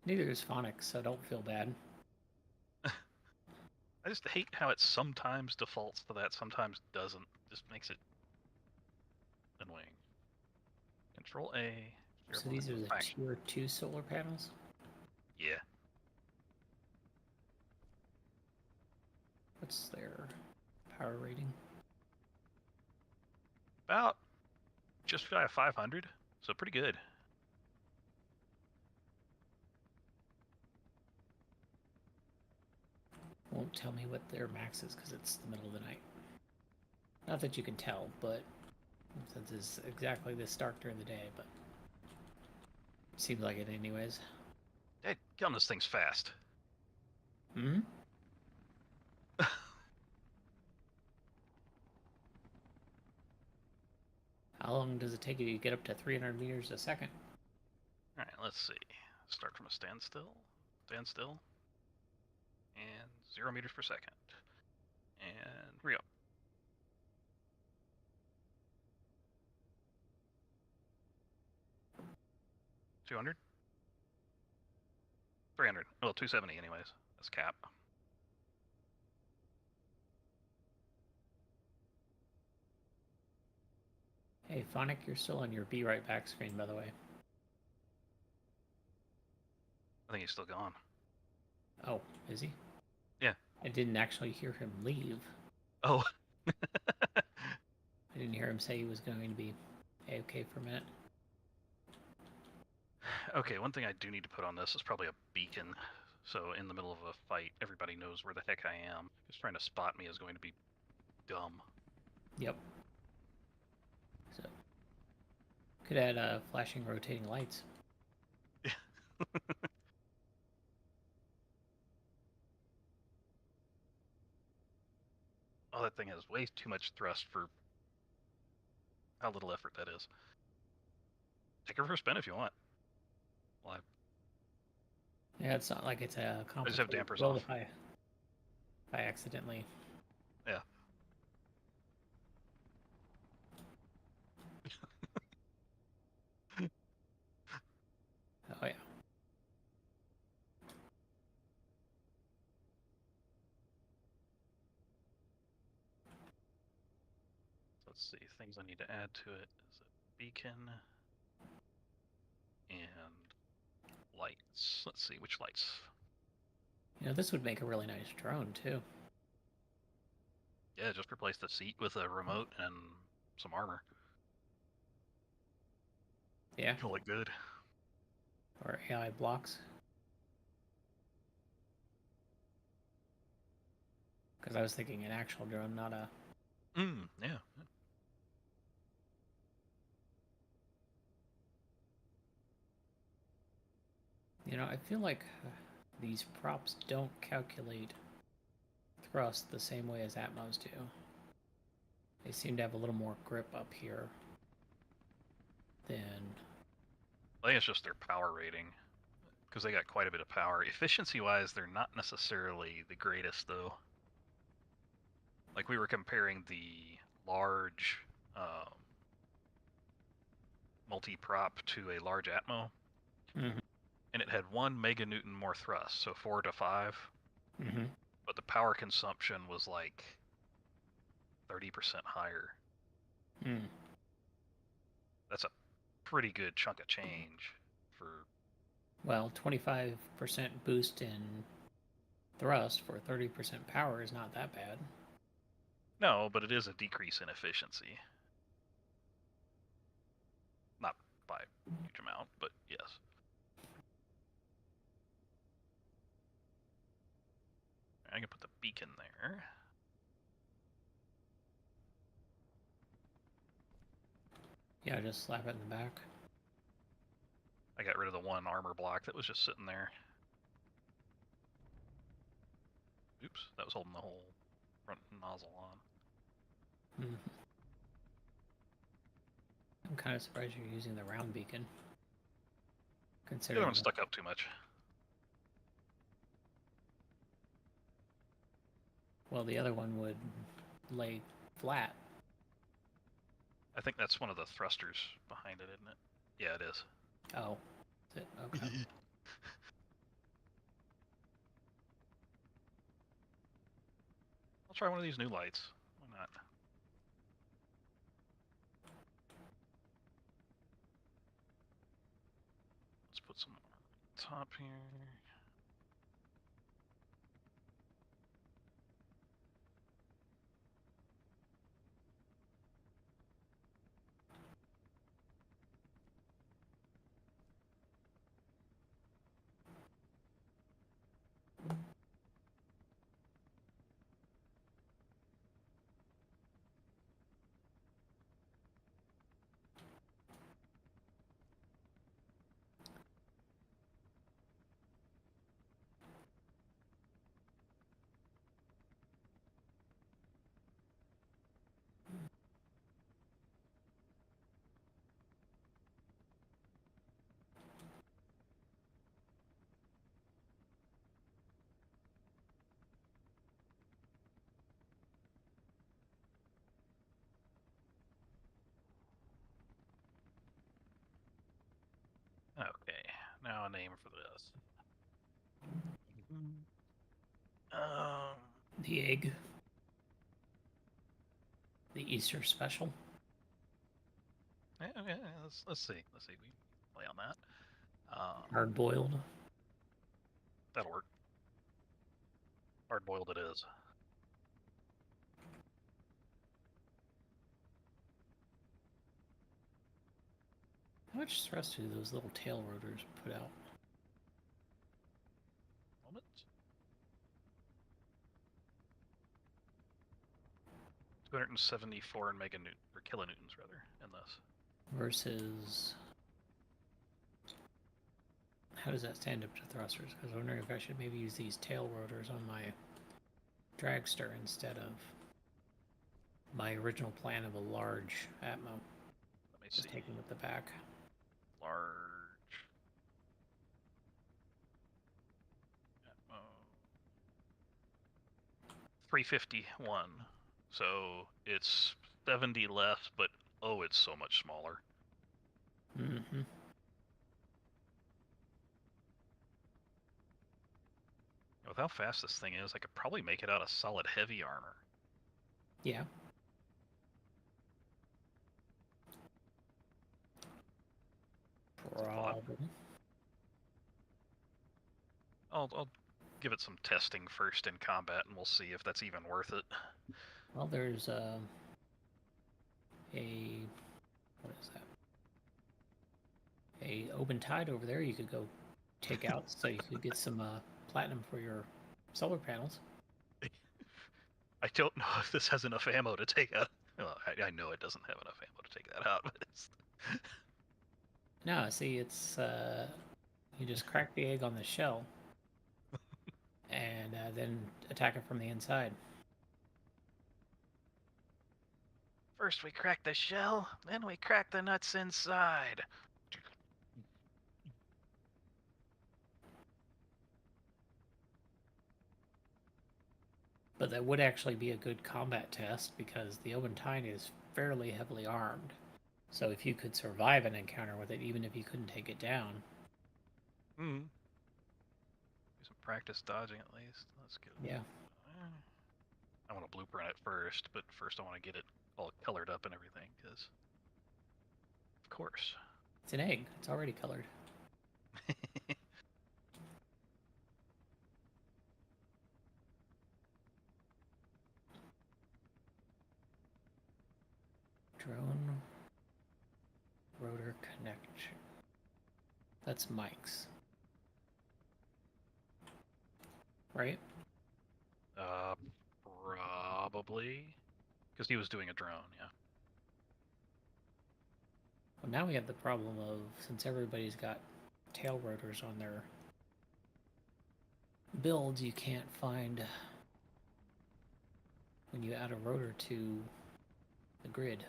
D: neither is Phonics, so don't feel bad.
B: I just hate how it sometimes defaults to that, sometimes doesn't. Just makes it annoying. Control A.
D: So these are the tier 2 solar panels?
B: Yeah.
D: What's their power rating?
B: About just shy of 500, so pretty good.
D: Won't tell me what their max is because it's the middle of the night. Not that you can tell, but since it's exactly this dark during the day, but seems like it anyways.
B: Hey, killing this thing's fast.
D: Hmm? How long does it take you to get up to 300 meters a second?
B: Alright, let's see. Start from a standstill. Standstill. And 0 meters per second. And re-up. 200? 300. Well, 270 anyways. That's cap.
D: Hey, Phonic, you're still on your Be Right Back screen, by the way.
B: I think he's still gone.
D: Oh, is he?
B: Yeah.
D: I didn't actually hear him leave.
B: Oh.
D: I didn't hear him say he was going to be A-okay for a minute.
B: Okay, one thing I do need to put on this is probably a beacon. So in the middle of a fight, everybody knows where the heck I am. Just trying to spot me is going to be dumb.
D: Yep. So, could add flashing rotating lights.
B: Oh, that thing has way too much thrust for how little effort that is. Take her for a spin if you want. Well,
D: Yeah, it's not like it's a complicated.
B: I just have dampers
D: build
B: off.
D: If I accidentally.
B: Yeah.
D: Oh yeah.
B: Let's see, things I need to add to it is a beacon and lights. Let's see, which lights?
D: You know, this would make a really nice drone too.
B: Yeah, just replace the seat with a remote and some armor.
D: Yeah.
B: It'll look good.
D: Or AI blocks. Because I was thinking an actual drone, not a...
B: Yeah.
D: You know, I feel like these props don't calculate thrust the same way as Atmos do. They seem to have a little more grip up here. then
B: I think it's just their power rating, because they got quite a bit of power. Efficiency-wise, they're not necessarily the greatest, though. Like, we were comparing the large multi-prop to a large Atmo,
D: Mhm.
B: and it had 1 meganewton more thrust, so 4 to 5.
D: Mm-hmm.
B: But the power consumption was like 30% higher.
D: Mm.
B: That's a pretty good chunk of change for.
D: Well, 25% boost in thrust for 30% power is not that bad.
B: No, but it is a decrease in efficiency. Not by a huge amount, but yes. I can put the beacon there.
D: Yeah, just slap it in the back.
B: I got rid of the 1 armor block that was just sitting there. Oops, that was holding the whole front nozzle on.
D: Mm-hmm. I'm kind of surprised you're using the round beacon.
B: The
D: Considering
B: other one stuck up too much.
D: Well, the other one would lay flat.
B: I think that's one of the thrusters behind it, isn't it? Yeah, it is.
D: Oh, is it? Okay.
B: I'll try one of these new lights. Why not? Let's put some more on top here. Okay, now a name for this.
D: The egg. The Easter special.
B: Yeah, let's see. We can play on that.
D: Hard boiled.
B: That'll work. Hard boiled it is.
D: How much thrust do those little tail rotors put out?
B: Moment. 274 meganewton or kilonewtons rather in this.
D: Versus. How does that stand up to thrusters? Because I'm wondering if I should maybe use these tail rotors on my dragster instead of my original plan of a large Atmo.
B: Let me
D: Just
B: see.
D: taking with the back.
B: Large. Atmo. 351. So it's 70 less, but oh, it's so much smaller.
D: Mm-hmm.
B: With how fast this thing is, I could probably make it out of solid heavy armor.
D: Yeah. Probably.
B: I'll give it some testing first in combat, and we'll see if that's even worth it.
D: Well, there's a what is that? A open tide over there you could go take out, so you could get some platinum for your solar panels.
B: I don't know if this has enough ammo to take out. Well, I know it doesn't have enough ammo to take that out, but it's.
D: No, see, it's you just crack the egg on the shell, and then attack it from the inside.
B: First we crack the shell, then we crack the nuts inside.
D: But that would actually be a good combat test because the Oventine is fairly heavily armed. So if you could survive an encounter with it, even if you couldn't take it down.
B: Do some practice dodging at least. Let's get.
D: Yeah.
B: I want to blueprint it first, but first I want to get it all colored up and everything, because of course.
D: It's an egg. It's already colored. Drone rotor connection. That's Mike's. Right?
B: Probably. Because he was doing a drone, yeah.
D: Well, now we have the problem of, since everybody's got tail rotors on their builds, you can't find, when you add a rotor to the grid,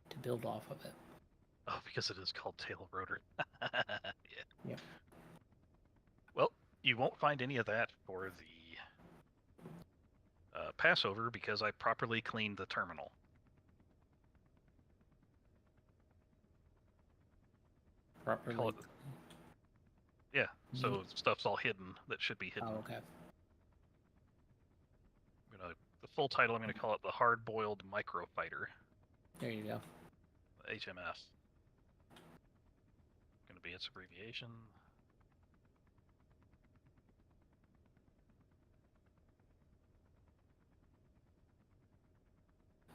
D: to build off of it.
B: Oh, because it is called tail rotor. Yeah.
D: Yep.
B: Well, you won't find any of that for the Passover because I properly cleaned the terminal.
D: Properly.
B: Yeah, so stuff's all hidden that should be hidden.
D: Oh, okay.
B: The full title, I'm going to call it the Hard-Boiled Microfighter.
D: There you go.
B: HMS. Going to be its abbreviation.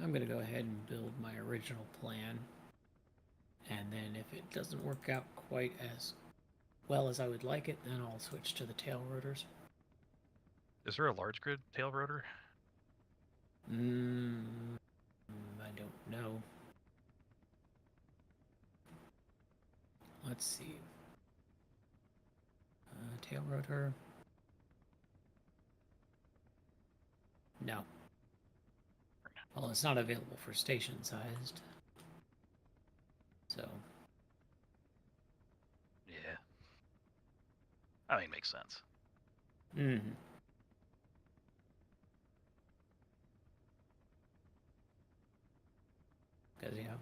D: I'm going to go ahead and build my original plan. And then if it doesn't work out quite as well as I would like it, then I'll switch to the tail rotors.
B: Is there a large grid tail rotor?
D: I don't know. Let's see. Tail rotor. No. Well, it's not available for station sized. So.
B: Yeah. I mean, makes sense.
D: Mm-hmm. Because, yeah,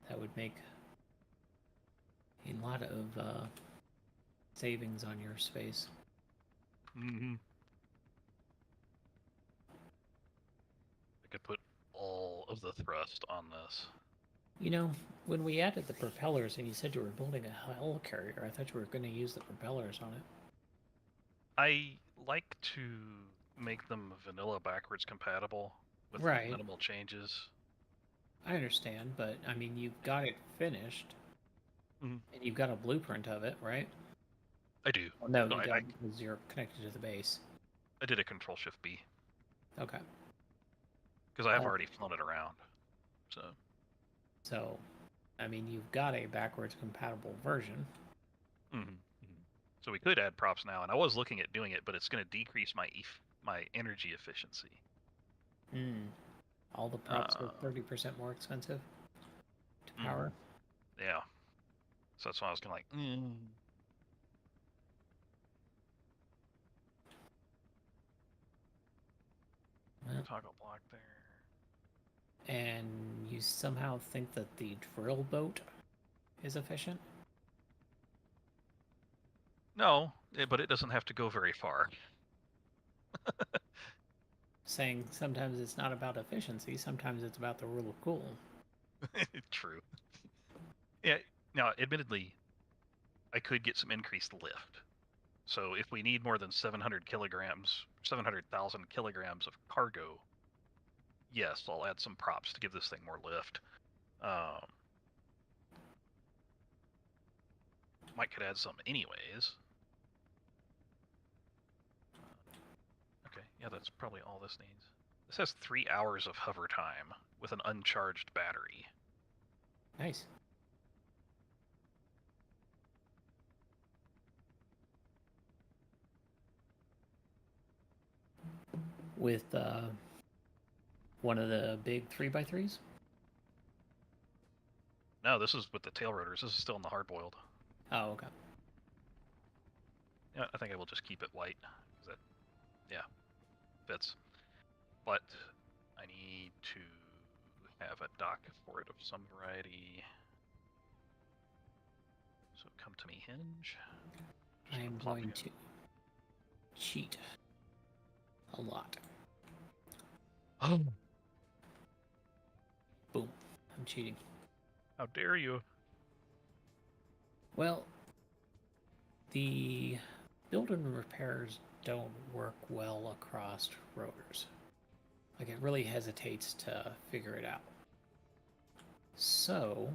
D: that would make a lot of savings on your space.
B: Mm-hmm. I could put all of the thrust on this.
D: You know, when we added the propellers and you said you were building a helicarrier, I thought you were going to use the propellers on it.
B: I like to make them vanilla backwards compatible with minimal changes.
D: I understand, but I mean, you've got it finished,
B: and
D: you've got a blueprint of it, right?
B: I do.
D: Well, no, you don't, because you're connected to the base.
B: I did a Control-Shift-B.
D: Okay.
B: Because I have already flown it around,
D: So, I mean, you've got a backwards compatible version.
B: So we could add props now, and I was looking at doing it, but it's going to decrease my energy efficiency.
D: All the props are 30% more expensive to power.
B: Yeah. So that's why I was kind of like, Toggle block there.
D: And you somehow think that the drill boat is efficient?
B: No, but it doesn't have to go very far.
D: Saying sometimes it's not about efficiency, sometimes it's about the rule of cool.
B: True. Yeah, now, admittedly, I could get some increased lift. So if we need more than 700,000 kilograms of cargo, yes, I'll add some props to give this thing more lift. Might could add some anyways. Okay, yeah, that's probably all this needs. This has 3 hours of hover time with an uncharged battery.
D: Nice. With one of the big 3x3s?
B: No, this is with the tail rotors. This is still in the hard-boiled.
D: Oh, okay.
B: Yeah, I think I will just keep it white. 'Cause that, yeah, fits. But I need to have a dock for it of some variety. So come to me, hinge.
D: I am going to cheat a lot.
B: Oh,
D: Boom. I'm cheating.
B: how dare you?
D: Well, the build-in repairs don't work well across rotors. Like, it really hesitates to figure it out. So,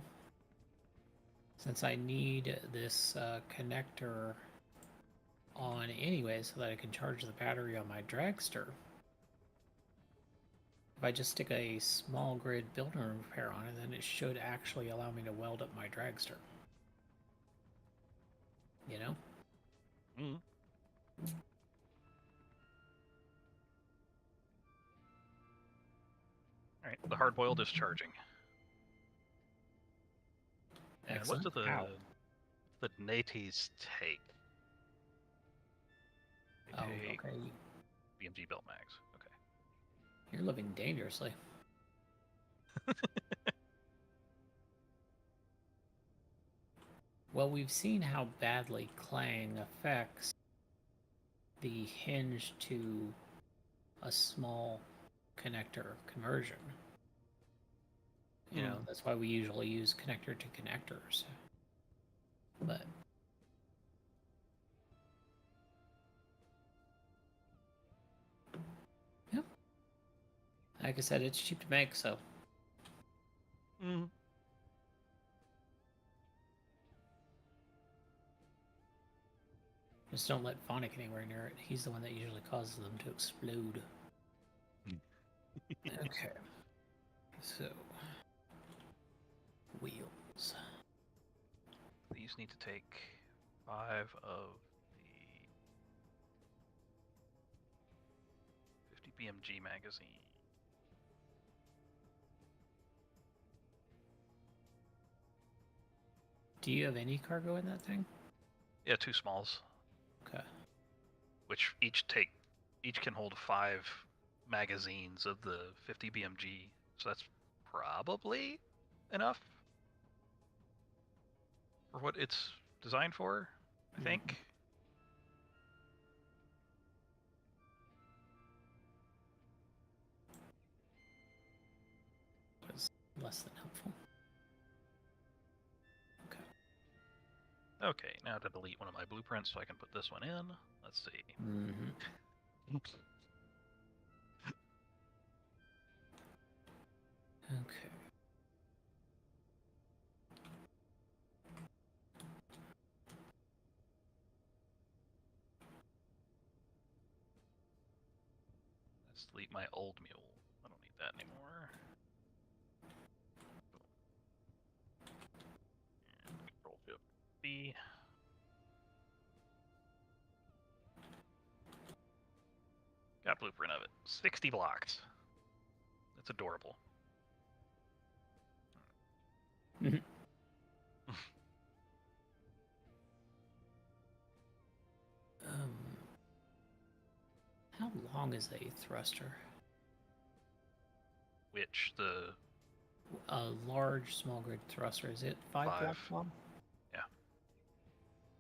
D: since I need this connector on anyway so that I can charge the battery on my dragster, if I just stick a small grid build-in repair on it, then it should actually allow me to weld up my dragster. You know?
B: Mm. Alright, the hard-boiled is charging.
D: Excellent.
B: And what
D: How?
B: do the naties take? They
D: Oh,
B: take
D: okay.
B: BMG belt mags. Okay.
D: You're living dangerously. Well, we've seen how badly Clang affects the hinge to a small connector conversion. You know, that's why we usually use connector to connectors. But yeah, like I said, it's cheap to make, so just don't let Phonic anywhere near it. He's the one that usually causes them to explode. Okay, so wheels.
B: These need to take 5 of the 50 BMG magazine.
D: Do you have any cargo in that thing?
B: Yeah, 2 smalls.
D: Okay.
B: Which each can hold 5 magazines of the 50 BMG. So that's probably enough for what it's designed for, I think.
D: Was less than helpful.
B: Okay, now to delete one of my blueprints so I can put this one in. Let's see.
D: Okay.
B: Let's delete my old mule. I don't need that anymore. And Control Shift B. Got blueprint of it. 60 blocks. That's adorable.
D: How long is a thruster?
B: Which
D: A large small grid thruster, is it 5 blocks long?
B: Yeah.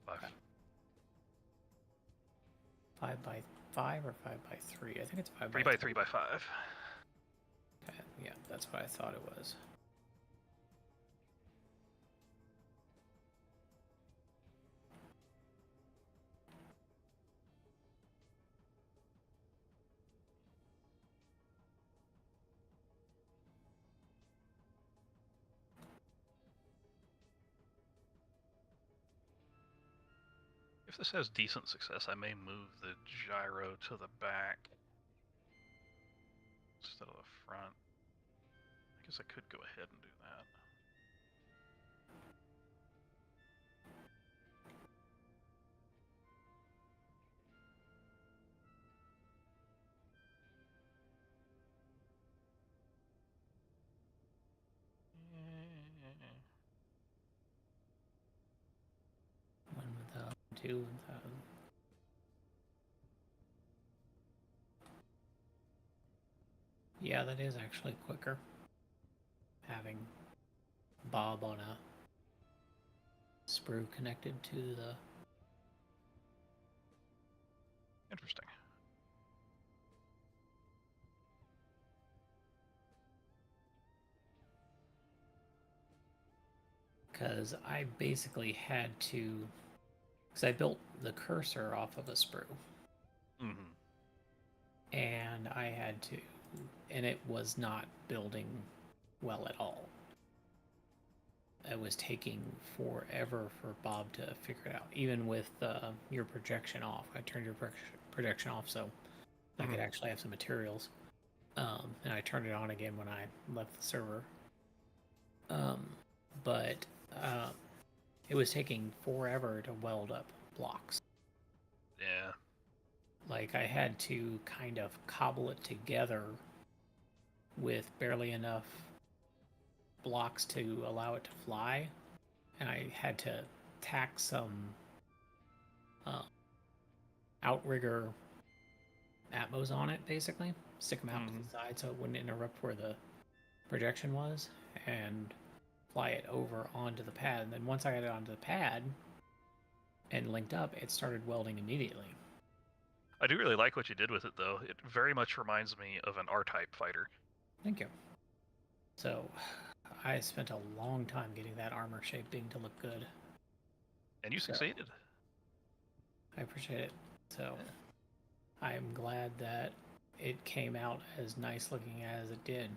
B: 5.
D: Okay. 5 by 5 or 5 by 3? I think it's 5
B: 3 by 3 by 5.
D: Okay, yeah, that's what I thought it was.
B: If this has decent success, I may move the gyro to the back instead of the front. I guess I could go ahead and do that.
D: too. Yeah, that is actually quicker. Having Bob on a sprue connected to the...
B: Interesting.
D: Because I basically had to... Because I built the cursor off of a sprue.
B: Mm-hmm.
D: And I had to... And it was not building well at all. It was taking forever for Bob to figure it out. Even with your projection off. I turned your projection off so I could actually have some materials. And I turned it on again when I left the server. But it was taking forever to weld up blocks.
B: Yeah.
D: Like, I had to kind of cobble it together with barely enough blocks to allow it to fly. And I had to tack some outrigger atmos on it, basically. Stick them out to the side so it wouldn't interrupt where the projection was. And fly it over onto the pad. And then once I got it onto the pad and linked up, it started welding immediately.
B: I do really like what you did with it, though. It very much reminds me of an R-type fighter.
D: Thank you. So, I spent a long time getting that armor shaping to look good.
B: And you succeeded.
D: I appreciate it. So, I'm glad that it came out as nice looking as it did.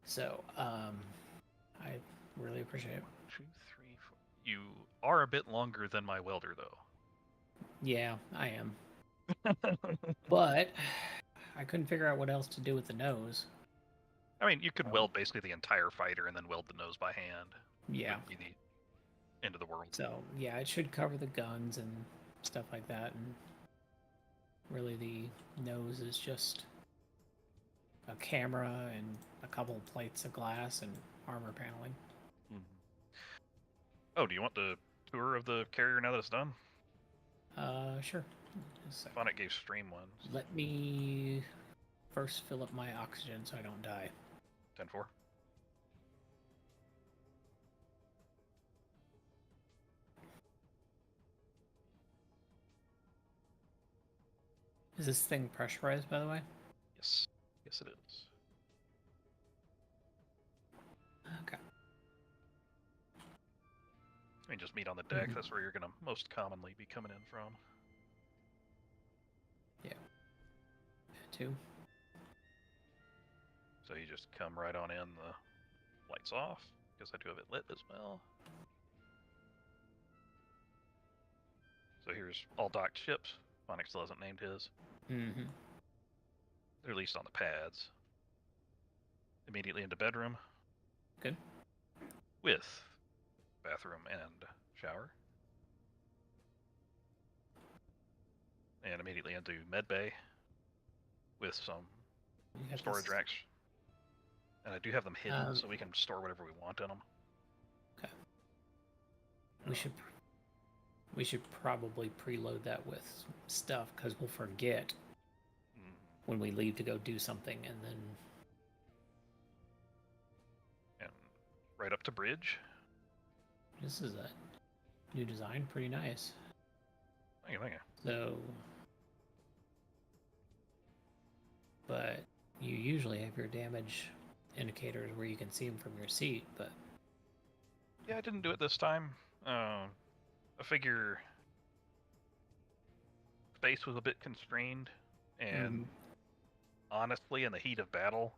D: So, I really appreciate it.
B: 1, 2, 3, 4. You are a bit longer than my welder, though.
D: Yeah, I am. But I couldn't figure out what else to do with the nose.
B: I mean, you could weld basically the entire fighter and then weld the nose by hand.
D: Yeah.
B: Wouldn't be the end of the world.
D: So, yeah, it should cover the guns and stuff like that. And really, the nose is just a camera and a couple plates of glass and armor paneling.
B: Oh, do you want the tour of the carrier now that it's done?
D: Sure.
B: Fun it gave stream one.
D: Let me first fill up my oxygen so I don't die.
B: 10-4.
D: Is this thing pressurized, by the way?
B: Yes. Yes, it is.
D: Okay.
B: I mean, just meet on the deck. That's where you're going to most commonly be coming in from.
D: Yeah. 2.
B: So you just come right on in, the lights off, because I do have it lit as well. So here's all docked ships. Phonic still hasn't named his.
D: Mm-hmm.
B: They're at least on the pads. Immediately into bedroom.
D: Good.
B: With bathroom and shower. And immediately into med bay with some storage racks. And I do have them hidden, so we can store whatever we want in them.
D: Okay. We should probably preload that with stuff, because we'll forget when we leave to go do something, and then...
B: And right up to bridge.
D: This is a new design, pretty nice.
B: Thank you, thank you.
D: So... But you usually have your damage indicators where you can see them from your seat, but...
B: Yeah, I didn't do it this time. I figure space was a bit constrained, and honestly, in the heat of battle,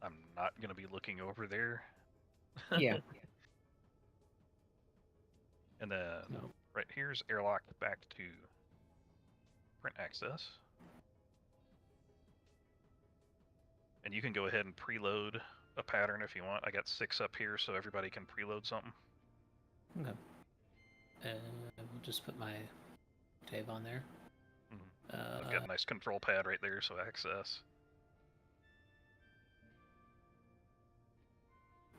B: I'm not going to be looking over there.
D: Yeah.
B: And then right here's airlocked back to print access. And you can go ahead and preload a pattern if you want. I got 6 up here, so everybody can preload something.
D: Okay. We'll just put my Dave on there.
B: I've got a nice control pad right there, so access.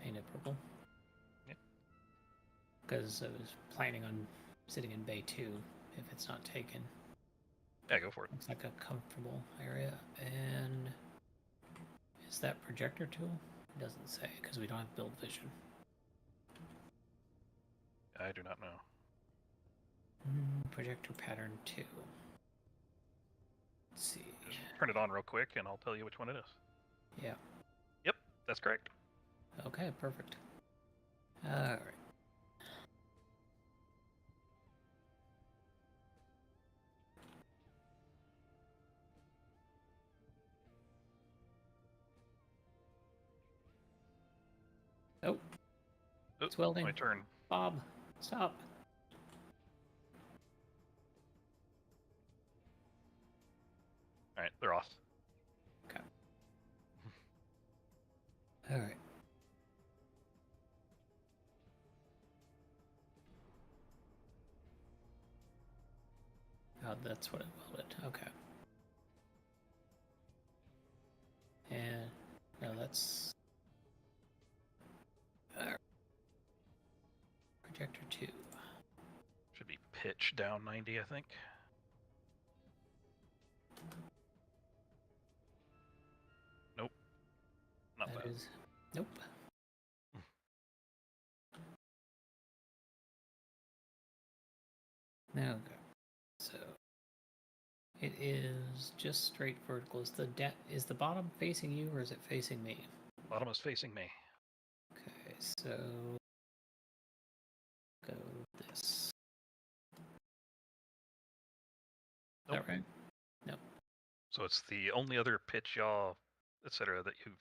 D: Paint it purple.
B: Yep.
D: Because I was planning on sitting in bay 2 if it's not taken.
B: Yeah, go for it.
D: Looks like a comfortable area. And is that projector tool? It doesn't say because we don't have build vision.
B: I do not know.
D: Projector pattern 2. Let's see.
B: Just turn it on real quick, and I'll tell you which one it is.
D: Yeah.
B: Yep, that's correct.
D: Okay, perfect. All right. Oh, it's welding.
B: My turn.
D: Bob, stop.
B: All right, they're off.
D: Okay. All right. Oh, that's what it welded. Okay. And no, that's projector 2.
B: Should be pitch down 90, I think. Nope. Not
D: That
B: that.
D: is. Nope. Okay. So it is just straight vertical. Is the bottom facing you or is it facing me?
B: Bottom is facing me.
D: Okay, so go this. Is
B: Nope.
D: that right? No.
B: So it's the only other pitch, yaw, etc. that you've